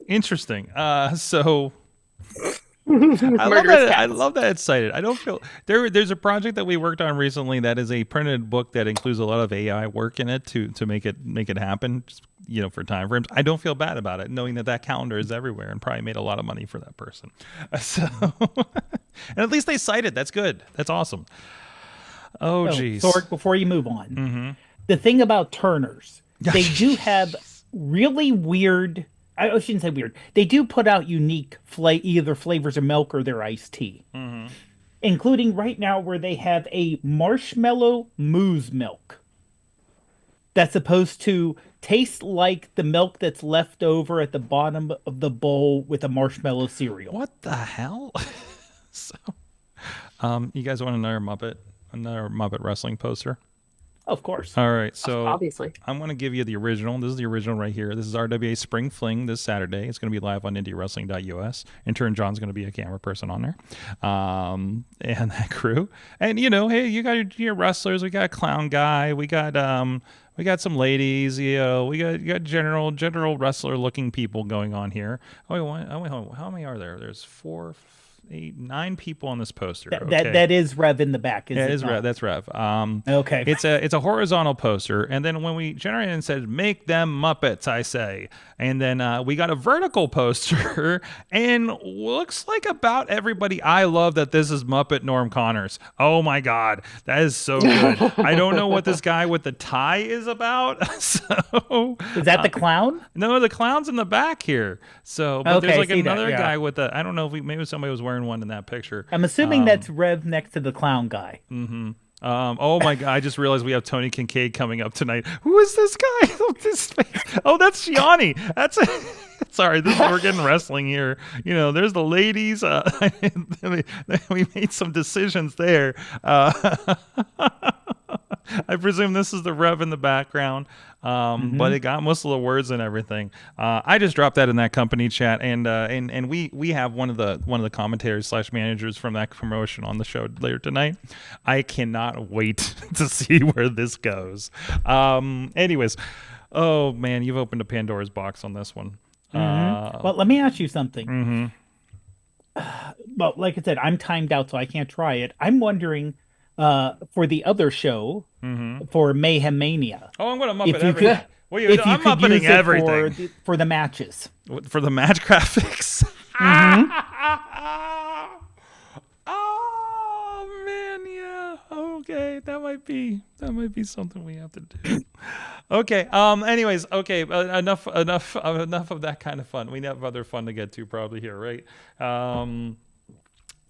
Speaker 1: Interesting. So I love that it's cited. I don't feel there's a project that we worked on recently that is a printed book that includes a lot of AI work in it to make it happen, just, for time frames. I don't feel bad about it, knowing that calendar is everywhere and probably made a lot of money for that person. So, and at least they cited. That's good. That's awesome. Oh, geez.
Speaker 3: Sorg, before you move on, the thing about Turner's, they do have really weird. I shouldn't say weird. They do put out unique either flavors of milk or their iced tea, including right now where they have a marshmallow mousse milk that's supposed to taste like the milk that's left over at the bottom of the bowl with a marshmallow cereal.
Speaker 1: What the hell? So, you guys want another Muppet wrestling poster?
Speaker 3: Of course.
Speaker 1: All right, so
Speaker 2: Obviously.
Speaker 1: I'm going to give you the original. This is the original right here. This is RWA Spring Fling this Saturday. It's going to be live on IndieWrestling.us. Intern John's going to be a camera person on there, and that crew. And hey, you got your wrestlers. We got a clown guy. We got some ladies. We got general wrestler looking people going on here. How many are there? There's 4, 8, 9 people on this poster.
Speaker 3: That is Rev in the back.
Speaker 1: It is Rev. That's Rev.
Speaker 3: Okay.
Speaker 1: It's a horizontal poster, and then when we generated and said make them Muppets, I say, and then we got a vertical poster, and looks like about everybody. I love that this is Muppet Norm Connors. Oh my God, that is so good. I don't know what this guy with the tie is about. So
Speaker 3: is that the clown?
Speaker 1: No, the clown's in the back here. So, but there's like another
Speaker 3: yeah.
Speaker 1: guy with I don't know if maybe somebody was wearing one in that picture.
Speaker 3: I'm assuming that's Rev next to the clown guy.
Speaker 1: Oh my God! I just realized we have Tony Kincaid coming up tonight. Who is this guy? Oh, that's Gianni. That's sorry. We're getting wrestling here. There's the ladies. We made some decisions there. I presume this is the Rev in the background, but it got most of the words and everything. I just dropped that in that company chat, and we have one of the commentators / managers from that promotion on the show later tonight. I cannot wait to see where this goes. Anyways, oh man, you've opened a Pandora's box on this one.
Speaker 3: Well, let me ask you something. Well, like I said, I'm timed out, so I can't try it. I'm wondering, for the other show for Mayhem Mania.
Speaker 1: Oh, I'm going to Muppet
Speaker 3: If you
Speaker 1: everything.
Speaker 3: could,
Speaker 1: Well,
Speaker 3: if you
Speaker 1: I'm
Speaker 3: could
Speaker 1: Muppeting
Speaker 3: use it
Speaker 1: everything.
Speaker 3: for the matches.
Speaker 1: For the match graphics. Oh man, yeah. Okay, that might be something we have to do. Okay. Anyways, okay. Enough of that kind of fun. We have other fun to get to probably here, right?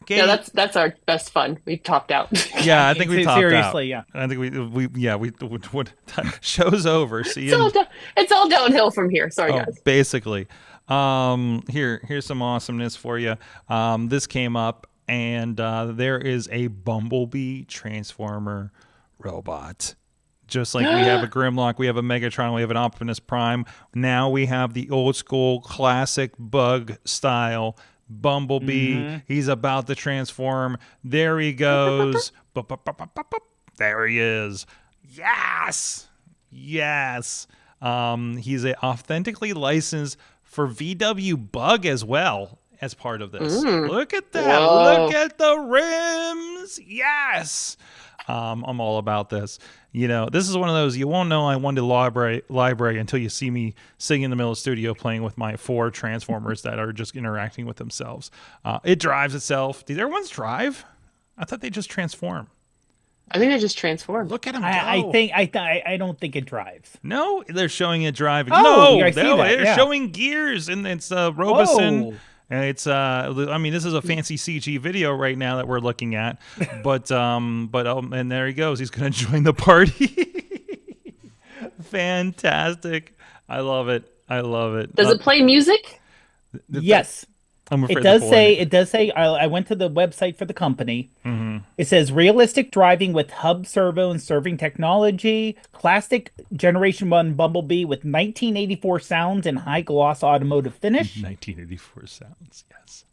Speaker 1: Katie,
Speaker 2: Yeah, that's our best fun. We've topped out.
Speaker 1: yeah, I think we topped
Speaker 3: Seriously,
Speaker 1: out.
Speaker 3: yeah.
Speaker 1: I think we show's over. See you.
Speaker 2: It's all downhill from here. Sorry,
Speaker 1: Oh,
Speaker 2: guys.
Speaker 1: basically. Here's some awesomeness for you. This came up, and there is a Bumblebee Transformer robot. Just like we have a Grimlock, we have a Megatron, we have an Optimus Prime. Now we have the old school classic bug style Bumblebee. He's about to transform. There he goes. There he is. Yes. Yes. He's authentically licensed for VW Bug as well as part of this. Look at that.
Speaker 2: Whoa.
Speaker 1: Look at the rims. Yes. I'm all about this. You know, this is one of those, you won't know I won the library until you see me sitting in the middle of the studio playing with my 4 Transformers that are just interacting with themselves. It drives itself. Do their ones drive? I thought they just transform.
Speaker 2: I think they just transformed.
Speaker 1: Look at them go.
Speaker 3: I don't think it drives.
Speaker 1: No, they're showing it driving.
Speaker 3: Oh,
Speaker 1: no,
Speaker 3: I see that,
Speaker 1: they're
Speaker 3: yeah.
Speaker 1: showing gears, and it's Robeson.
Speaker 3: Whoa.
Speaker 1: And it's I mean, this is a fancy CG video right now that we're looking at, but and there he goes. He's gonna join the party. Fantastic! I love it. I love it.
Speaker 2: Does it play music?
Speaker 3: Yes.
Speaker 1: I'm afraid
Speaker 3: It does
Speaker 1: to pull
Speaker 3: say.
Speaker 1: in.
Speaker 3: It does say. I went to the website for the company. It says realistic driving with hub servo and serving technology. Classic Generation 1 Bumblebee with 1984 sounds and high gloss automotive finish.
Speaker 1: 1984 sounds. Yes.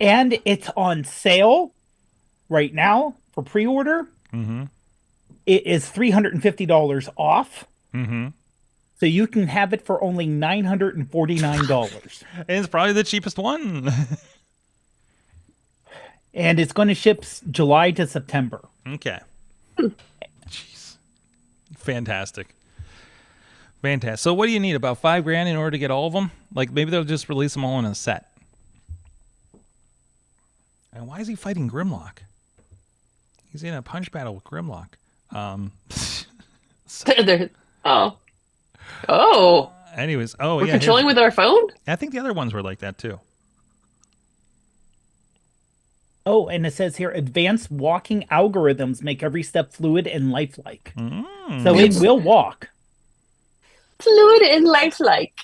Speaker 3: And it's on sale right now for pre-order. It is $350 off. So you can have it for only $949.
Speaker 1: And it's probably the cheapest one.
Speaker 3: And it's going to ship July to September.
Speaker 1: Okay. Jeez. Fantastic. Fantastic. So what do you need? About $5,000 in order to get all of them? Like maybe they'll just release them all in a set. And why is he fighting Grimlock? He's in a punch battle with Grimlock. Anyways,
Speaker 2: We're controlling with our phone?
Speaker 1: I think the other ones were like that too.
Speaker 3: Oh, and it says here, advanced walking algorithms make every step fluid and lifelike. So it will walk.
Speaker 2: Fluid and lifelike.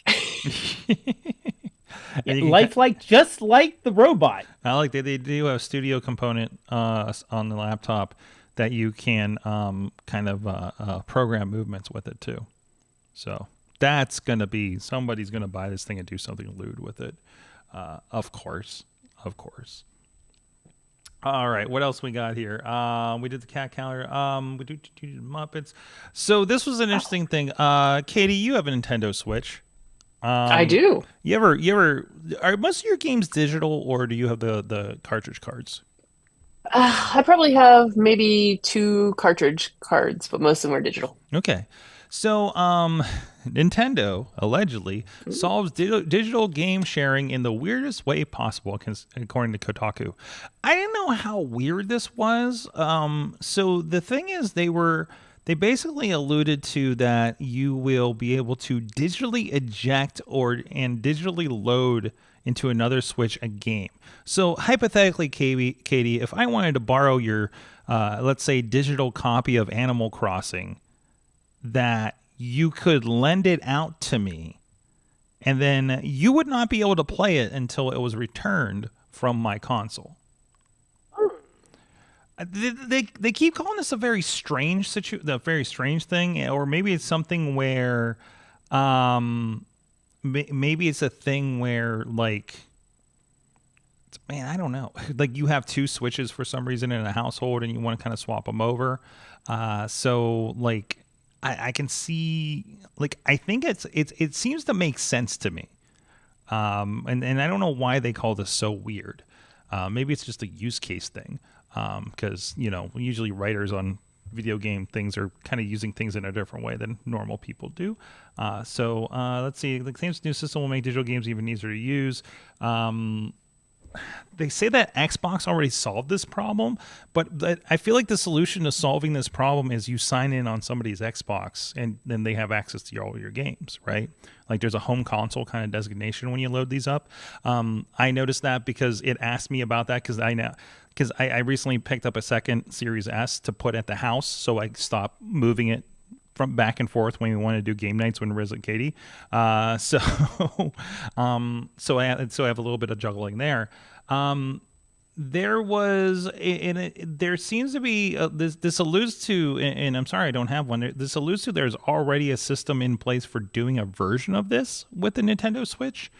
Speaker 3: Lifelike, just like the robot.
Speaker 1: I like they do have a studio component on the laptop that you can kind of program movements with it too. So that's gonna be somebody's gonna buy this thing and do something lewd with it. Of course. All right, what else we got here? We did the cat calendar. We do Muppets. So this was an interesting thing. Katie, you have a Nintendo Switch.
Speaker 2: I do.
Speaker 1: You ever are most of your games digital, or do you have the cartridge cards?
Speaker 2: I probably have maybe 2 cartridge cards, but most of them are digital.
Speaker 1: Okay. So, Nintendo allegedly solves digital game sharing in the weirdest way possible, according to Kotaku. I didn't know how weird this was. So the thing is, they basically alluded to that you will be able to digitally eject and digitally load into another Switch a game. So hypothetically, Katie, if I wanted to borrow your, let's say, digital copy of Animal Crossing, that you could lend it out to me, and then you would not be able to play it until it was returned from my console. They keep calling this a very strange thing, or maybe it's something where, maybe it's a thing where like, man, I don't know. Like you have 2 Switches for some reason in a household, and you want to kind of swap them over. So like. I can see, like, I think it seems to make sense to me. And I don't know why they call this so weird. Maybe it's just a use case thing. because usually writers on video game things are kind of using things in a different way than normal people do. So let's see. The game's new system will make digital games even easier to use. They say that Xbox already solved this problem, but I feel like the solution to solving this problem is you sign in on somebody's Xbox and then they have access to all your games, right? Like there's a home console kind of designation when you load these up. I noticed that because it asked me about that because I recently picked up a second Series S to put at the house, so I stopped moving it from back and forth when we want to do game nights when Riz and Katie. So I have a little bit of juggling there. There seems to be this alludes to, and I'm sorry I don't have one. This alludes to there's already a system in place for doing a version of this with the Nintendo Switch,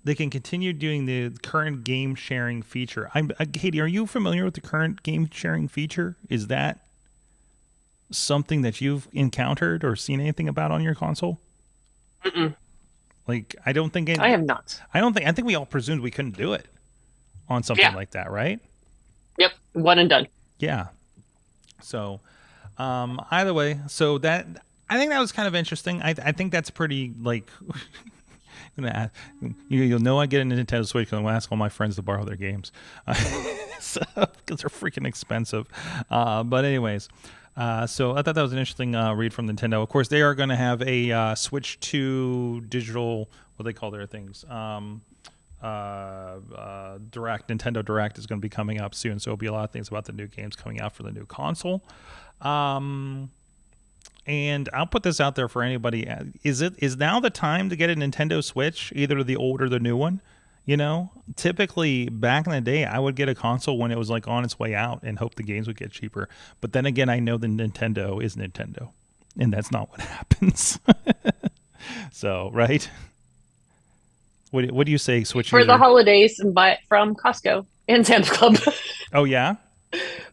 Speaker 1: they can continue doing the current game sharing feature. Katie, are you familiar with the current game sharing feature? Is that something that you've encountered or seen anything about on your console?
Speaker 2: Mm-mm.
Speaker 1: Like, I don't think
Speaker 2: I have not.
Speaker 1: I think we all presumed we couldn't do it on something like that, right?
Speaker 2: Yep, one and done.
Speaker 1: Yeah. So, either way, so that I think that was kind of interesting. I think that's pretty like. You'll know I get a Nintendo Switch because I'm gonna ask all my friends to borrow their games, because they're freaking expensive. But anyways, so I thought that was an interesting read from Nintendo. Of course, they are going to have a Switch 2 digital. What do they call their things? Direct. Nintendo Direct is going to be coming up soon, so it'll be a lot of things about the new games coming out for the new console. And I'll put this out there for anybody. Is now the time to get a Nintendo Switch, either the old or the new one? Typically back in the day, I would get a console when it was like on its way out and hope the games would get cheaper. But then again, I know the Nintendo is Nintendo, and that's not what happens. So, right? What do you say, Switch
Speaker 2: For
Speaker 1: user?
Speaker 2: the holidays and buy it from Costco and Sam's Club.
Speaker 1: Oh, yeah?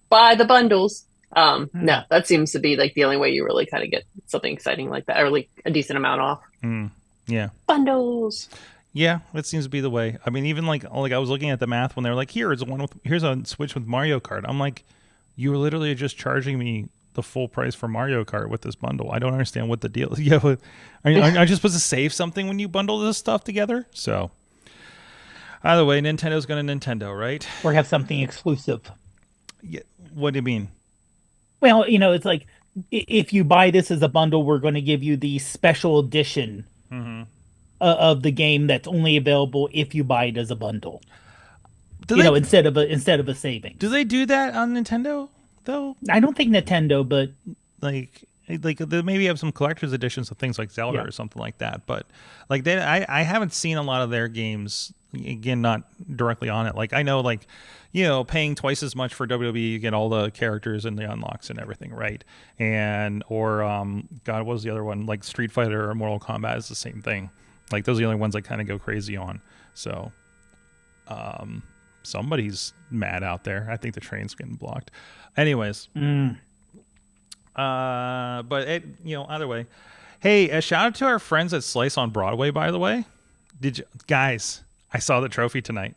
Speaker 2: Buy the bundles. No, that seems to be like the only way you really kind of get something exciting like that, or like a decent amount off.
Speaker 1: Yeah.
Speaker 2: Bundles.
Speaker 1: Yeah, that seems to be the way. I mean, even like I was looking at the math when they were like, here's a Switch with Mario Kart. I'm like, you were literally just charging me the full price for Mario Kart with this bundle. I don't understand what the deal is. Yeah, aren't you supposed to save something when you bundle this stuff together? So, either way, Nintendo's going to Nintendo, right?
Speaker 3: Or have something exclusive.
Speaker 1: Yeah. What do you mean?
Speaker 3: Well, it's like if you buy this as a bundle, we're going to give you the special edition of the game that's only available if you buy it as a bundle. Instead of a saving.
Speaker 1: Do they do that on Nintendo though?
Speaker 3: I don't think Nintendo, but
Speaker 1: like they maybe have some collector's editions of things like Zelda or something like that. But like I haven't seen a lot of their games. Again, not directly on it. Like I know, like paying twice as much for WWE, you get all the characters and the unlocks and everything, right? Or God, what was the other one? Like Street Fighter or Mortal Kombat is the same thing. Like those are the only ones I kind of go crazy on. So, somebody's mad out there. I think the train's getting blocked. Anyways, but either way, hey, a shout out to our friends at Slice on Broadway. By the way, guys? I saw the trophy tonight.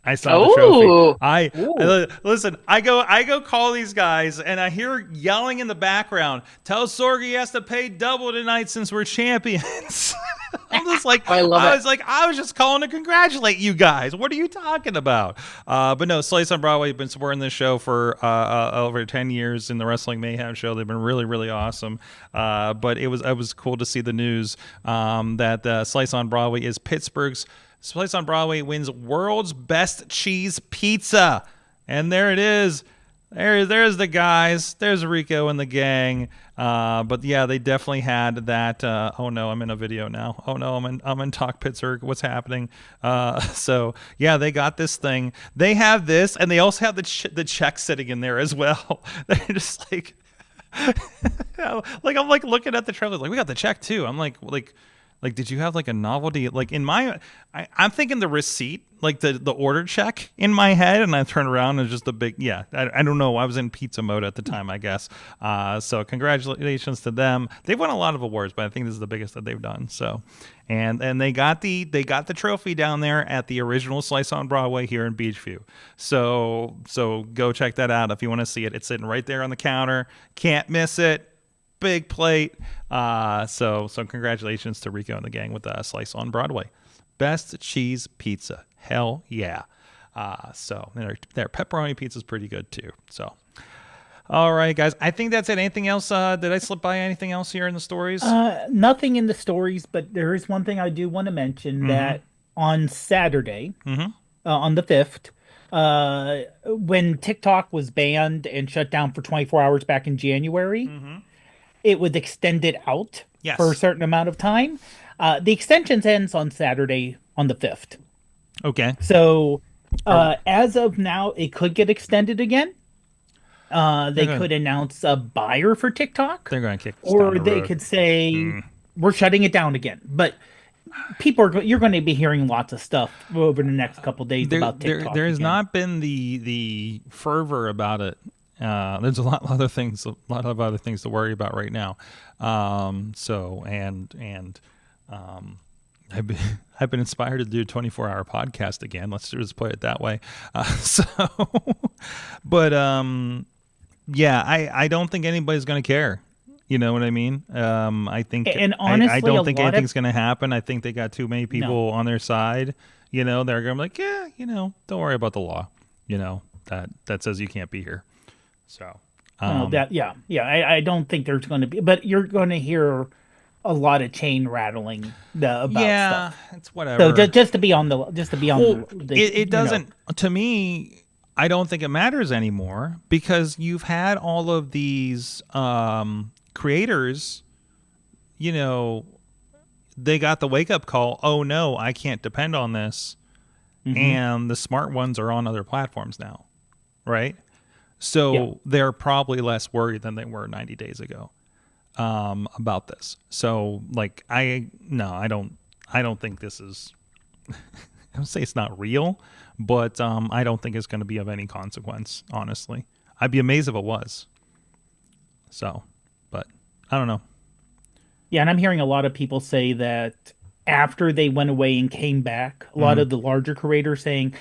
Speaker 1: I saw the trophy. Listen. I go call these guys, and I hear yelling in the background. Tell Sorg he has to pay double tonight since we're champions. I'm just like, I was just calling to congratulate you guys. What are you talking about? But no, Slice on Broadway have been supporting this show for over 10 years in the Wrestling Mayhem show. They've been really, really awesome. But it was cool to see the news that Slice on Broadway is Pittsburgh's. Slice on Broadway wins world's best cheese pizza. And there it is. There's the guys. There's Rico and the gang. But yeah, they definitely had that. Oh no, I'm in a video now. Oh no, I'm in Talk Pittsburgh. What's happening? So yeah, they got this thing. They have this, and they also have the check sitting in there as well. They're just like, like I'm like looking at the trailer. Like we got the check too. I'm like. Like, did you have like a novelty? Like I'm thinking the receipt, like the order check in my head, and I turn around and just a big, I don't know. I was in pizza mode at the time, I guess. So congratulations to them. They've won a lot of awards, but I think this is the biggest that they've done. So, and they got the trophy down there at the original Slice on Broadway here in Beachview. So go check that out if you want to see it. It's sitting right there on the counter. Can't miss it. Big plate. So congratulations to Rico and the gang with Slice on Broadway. Best cheese pizza. Hell yeah. So their pepperoni pizza is pretty good too. So, all right, guys. I think that's it. Anything else? Did I slip by anything else here in the stories?
Speaker 3: Nothing in the stories, but there is one thing I do want to mention that on Saturday, on the 5th, when TikTok was banned and shut down for 24 hours back in January, it was extended out for a certain amount of time. The extension ends on Saturday on the 5th.
Speaker 1: Okay.
Speaker 3: So as of now, it could get extended again. They could announce a buyer for TikTok.
Speaker 1: They're going to kick this
Speaker 3: or
Speaker 1: down the
Speaker 3: they
Speaker 1: road.
Speaker 3: could say we're shutting it down again. But you're going to be hearing lots of stuff over the next couple of days about TikTok.
Speaker 1: There has
Speaker 3: again.
Speaker 1: not been the fervor about it. There's a lot of other things to worry about right now. I've been inspired to do a 24-hour podcast again. Let's just put it that way. I don't think anybody's going to care. You know what I mean? I think,
Speaker 3: and honestly,
Speaker 1: I don't think anything's going to happen. I think they got too many people on their side. You know, they're going to be like, don't worry about the law. You know, that says you can't be here. So,
Speaker 3: I don't think there's going to be, but you're going to hear a lot of chain rattling about stuff.
Speaker 1: It's whatever.
Speaker 3: So just to be on the,
Speaker 1: it doesn't, to me, I don't think it matters anymore because you've had all of these creators, you know, they got the wake up call. Oh no, I can't depend on this. And the smart ones are on other platforms now. Right. So they're probably less worried than they were 90 days ago about this. So like, I don't think this is, I don't say it's not real, but I don't think it's going to be of any consequence, honestly. I'd be amazed if it was. So, but I don't know.
Speaker 3: Yeah, and I'm hearing a lot of people say that after they went away and came back, a lot of the larger creators saying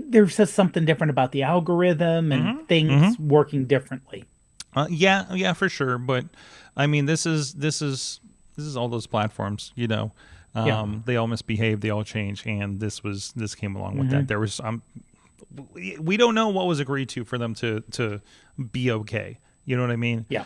Speaker 3: there's just something different about the algorithm and things working differently.
Speaker 1: Yeah, for sure. But I mean, this is all those platforms, you know. They all misbehave, they all change, and this came along with that. There was we don't know what was agreed to for them to be okay. You know what I mean?
Speaker 3: Yeah.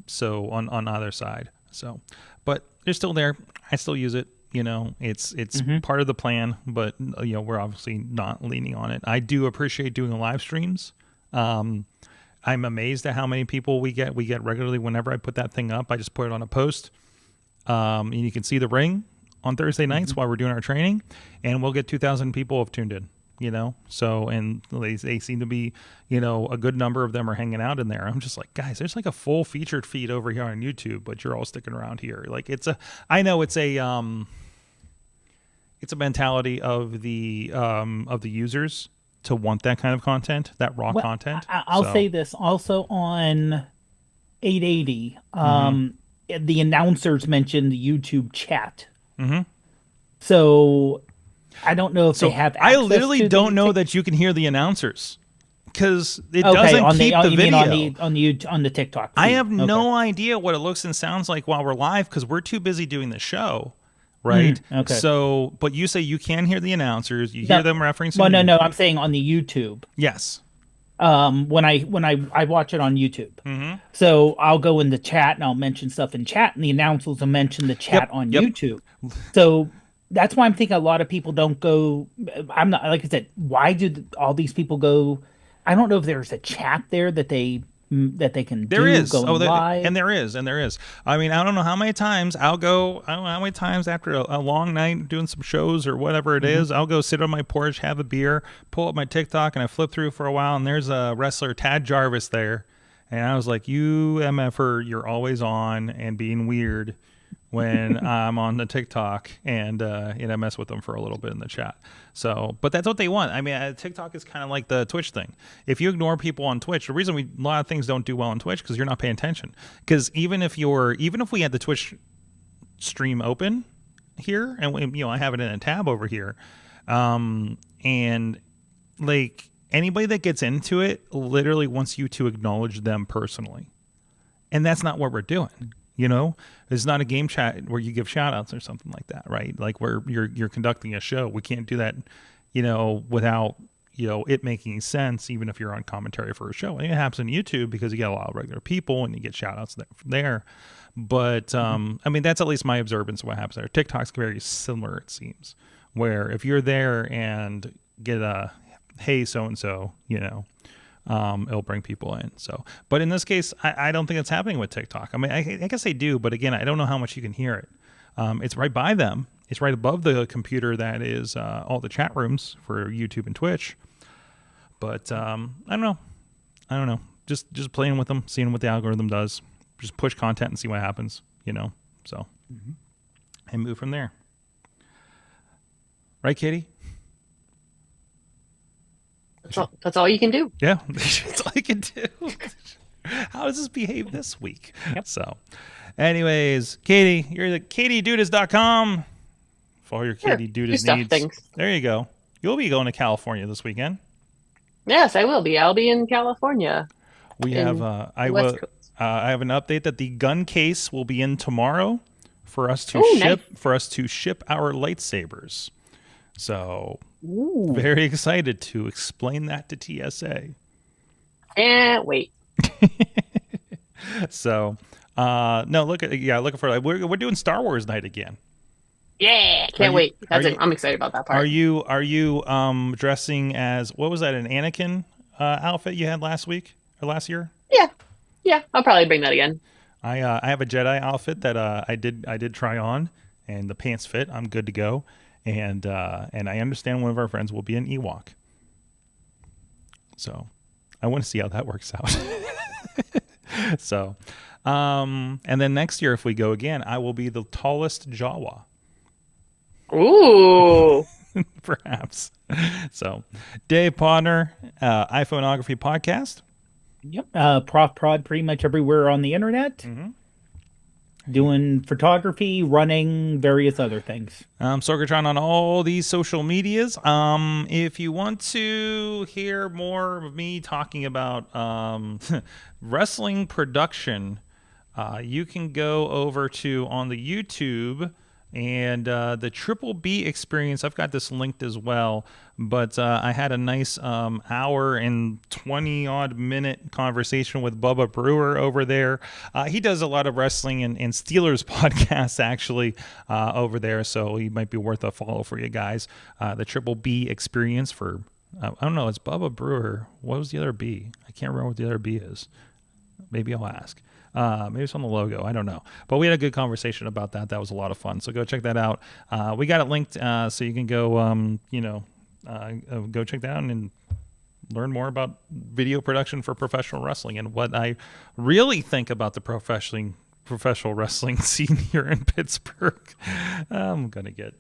Speaker 1: So on either side. So, but they're still there. I still use it. You know, it's part of the plan, but you know, we're obviously not leaning on it. I do appreciate doing the live streams. I'm amazed at how many people we get. We get regularly whenever I put that thing up. I just put it on a post. And you can see the ring on Thursday nights while we're doing our training, and we'll get 2,000 people have tuned in, you know? So, and they seem to be, you know, a good number of them are hanging out in there. I'm just like, guys, there's like a full featured feed over here on YouTube, but you're all sticking around here. Like I know it's a mentality of the users to want that kind of content, that raw content.
Speaker 3: I'll say this also on 880, the announcers mentioned the YouTube chat. So I don't know if they have access
Speaker 1: I literally don't know that you can hear the announcers because it doesn't keep the video
Speaker 3: on the TikTok feed.
Speaker 1: I have no idea what it looks and sounds like while we're live because we're too busy doing the show. Right.
Speaker 3: Okay.
Speaker 1: So, but you say you can hear the announcers. You hear them referencing.
Speaker 3: Well, no. I'm saying on the YouTube.
Speaker 1: Yes.
Speaker 3: When I watch it on YouTube. So I'll go in the chat and I'll mention stuff in chat, and the announcers will mention the chat on YouTube. So that's why I'm thinking a lot of people don't go. I'm not, like I said, why do all these people go? I don't know if there's a chat there that they can
Speaker 1: there is
Speaker 3: live.
Speaker 1: And there is I mean, I don't know how many times I don't know how many times after a long night doing some shows or whatever it is, I'll go sit on my porch, have a beer, pull up my TikTok, and I flip through for a while, and there's a wrestler, Tad Jarvis, there, and I was like, you MFer, you're always on and being weird when I'm on the TikTok and mess with them for a little bit in the chat. So, but that's what they want. I mean, TikTok is kind of like the Twitch thing. If you ignore people on Twitch, the reason a lot of things don't do well on Twitch because you're not paying attention. Because even if we had the Twitch stream open here, and I have it in a tab over here, and like anybody that gets into it literally wants you to acknowledge them personally, and that's not what we're doing. It's not a game chat where you give shout outs or something like that, right? Like where you're conducting a show. We can't do that, without, it making sense, even if you're on commentary for a show. And it happens on YouTube because you get a lot of regular people and you get shout outs there. But, I mean, that's at least my observance of what happens there. TikTok's very similar, it seems, where if you're there and get a, hey, so-and-so, it'll bring people in. So, but in this case, I don't think it's happening with TikTok. I mean, I guess they do, but again, I don't know how much you can hear it. It's right by them. It's right above the computer that is all the chat rooms for YouTube and Twitch. But I don't know. Just playing with them, seeing what the algorithm does. Just push content and see what happens. So and move from there. Right, Katie?
Speaker 2: That's all you can do.
Speaker 1: Yeah, that's all you can do. How does this behave this week?
Speaker 3: Yep.
Speaker 1: So, anyways, Katie, you're the KatieDudas.com for all your Katie Dudas needs.
Speaker 2: Things.
Speaker 1: There you go. You'll be going to California this weekend.
Speaker 2: Yes, I will be. I'll be in California.
Speaker 1: We have I have an update that the gun case will be in tomorrow for us to ship our lightsabers. So, very excited to explain that to TSA.
Speaker 2: Can't wait.
Speaker 1: So, looking for we're doing Star Wars night again.
Speaker 2: Yeah, can't wait. I'm excited about that part.
Speaker 1: Are you dressing as, what was that, an Anakin outfit you had last week or last year?
Speaker 2: Yeah, I'll probably bring that again.
Speaker 1: I have a Jedi outfit that I did try on, and the pants fit. I'm good to go. And I understand one of our friends will be an Ewok. So I want to see how that works out. So, and then next year, if we go again, I will be the tallest Jawa.
Speaker 2: Ooh.
Speaker 1: Perhaps. So, Dave Podner, iPhoneography Podcast.
Speaker 3: Yep. Prof Prod pretty much everywhere on the internet.
Speaker 1: Mm-hmm.
Speaker 3: Doing photography, running, various other things.
Speaker 1: Sorgatron on all these social medias. If you want to hear more of me talking about wrestling production, you can go over to on the YouTube and the Triple B experience. I've got this linked as well, but I had a nice hour and 20 odd minute conversation with Bubba Brewer over there. He does a lot of wrestling and Steelers podcasts actually over there, so he might be worth a follow for you guys. The Triple B experience for, I don't know, it's Bubba Brewer. What was the other B? I can't remember what the other B is. Maybe I'll ask. Maybe it's on the logo. I don't know. But we had a good conversation about that. That was a lot of fun. So go check that out. We got it linked so you can go, go check that out and learn more about video production for professional wrestling and what I really think about the professional wrestling scene here in Pittsburgh. I'm going to get,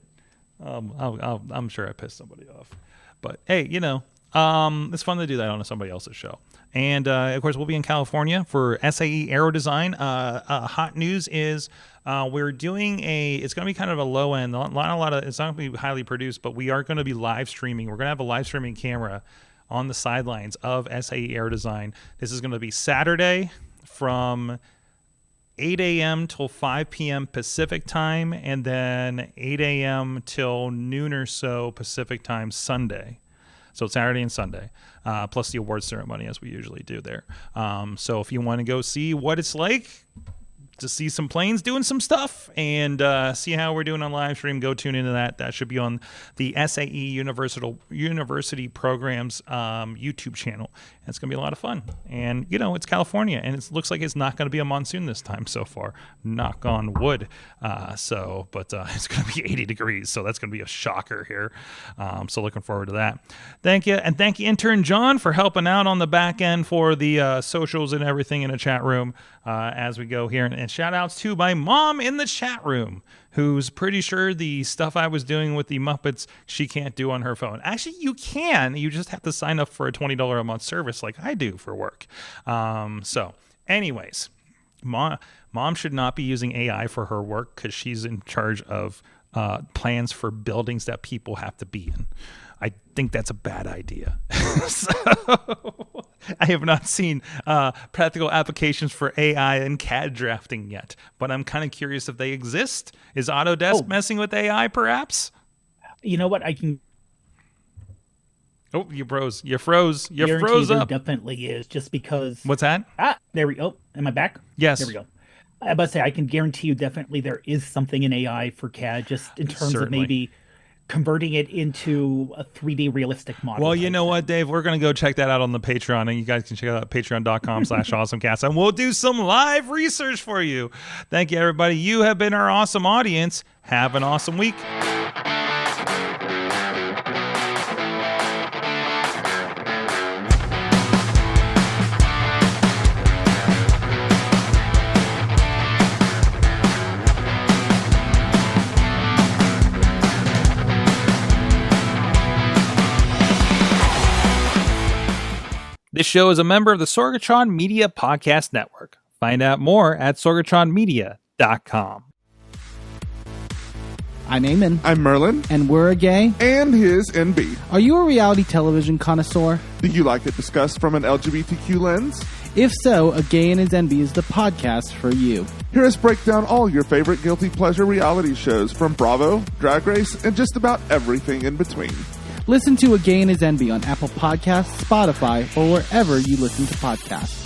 Speaker 1: I'm sure I pissed somebody off. But hey, it's fun to do that on somebody else's show. And, of course, we'll be in California for SAE Aero Design. Hot news is we're doing it's going to be kind of a low end. It's not going to be highly produced, but we are going to be live streaming. We're going to have a live streaming camera on the sidelines of SAE Aero Design. This is going to be Saturday from 8 a.m. till 5 p.m. Pacific time, and then 8 a.m. till noon or so Pacific time Sunday. So Saturday and Sunday, plus the awards ceremony as we usually do there. So if you want to go see what it's like to see some planes doing some stuff and see how we're doing on live stream, go tune into that. That should be on the SAE University Programs YouTube channel. And it's going to be a lot of fun. And, it's California, and it looks like it's not going to be a monsoon this time so far. Knock on wood. But it's going to be 80 degrees, so that's going to be a shocker here. So looking forward to that. Thank you. And thank you, intern John, for helping out on the back end for the socials and everything in the chat room as we go here. And And shout outs to my mom in the chat room, who's pretty sure the stuff I was doing with the Muppets she can't do on her phone. Actually, you can. You just have to sign up for a $20 a month service like I do for work. So anyways, mom should not be using AI for her work because she's in charge of plans for buildings that people have to be in. I think that's a bad idea. So I have not seen practical applications for AI and CAD drafting yet, but I'm kind of curious if they exist. Is Autodesk messing with AI, perhaps?
Speaker 3: You know what? I can.
Speaker 1: Oh, you froze. You froze
Speaker 3: There
Speaker 1: up.
Speaker 3: definitely is, just because.
Speaker 1: What's that?
Speaker 3: There we go. Am I back?
Speaker 1: Yes.
Speaker 3: There we go. I must say, I can guarantee you definitely there is something in AI for CAD, just in terms of maybe converting it into a 3D realistic model.
Speaker 1: Well, you know what, Dave? We're going to go check that out on the Patreon, and you guys can check it out at patreon.com/awesomecast, and we'll do some live research for you. Thank you, everybody. You have been our awesome audience. Have an awesome week. This show is a member of the Sorgatron Media Podcast Network. Find out more at sorgatronmedia.com.
Speaker 6: I'm Eamon.
Speaker 7: I'm Merlin.
Speaker 6: And we're a gay.
Speaker 7: And his NB.
Speaker 6: Are you a reality television connoisseur?
Speaker 7: Do you like it discussed from an LGBTQ lens?
Speaker 6: If so, A Gay and His NB is the podcast for you.
Speaker 7: Hear us break down all your favorite guilty pleasure reality shows from Bravo, Drag Race, and just about everything in between.
Speaker 6: Listen to A Gay and His NB on Apple Podcasts, Spotify, or wherever you listen to podcasts.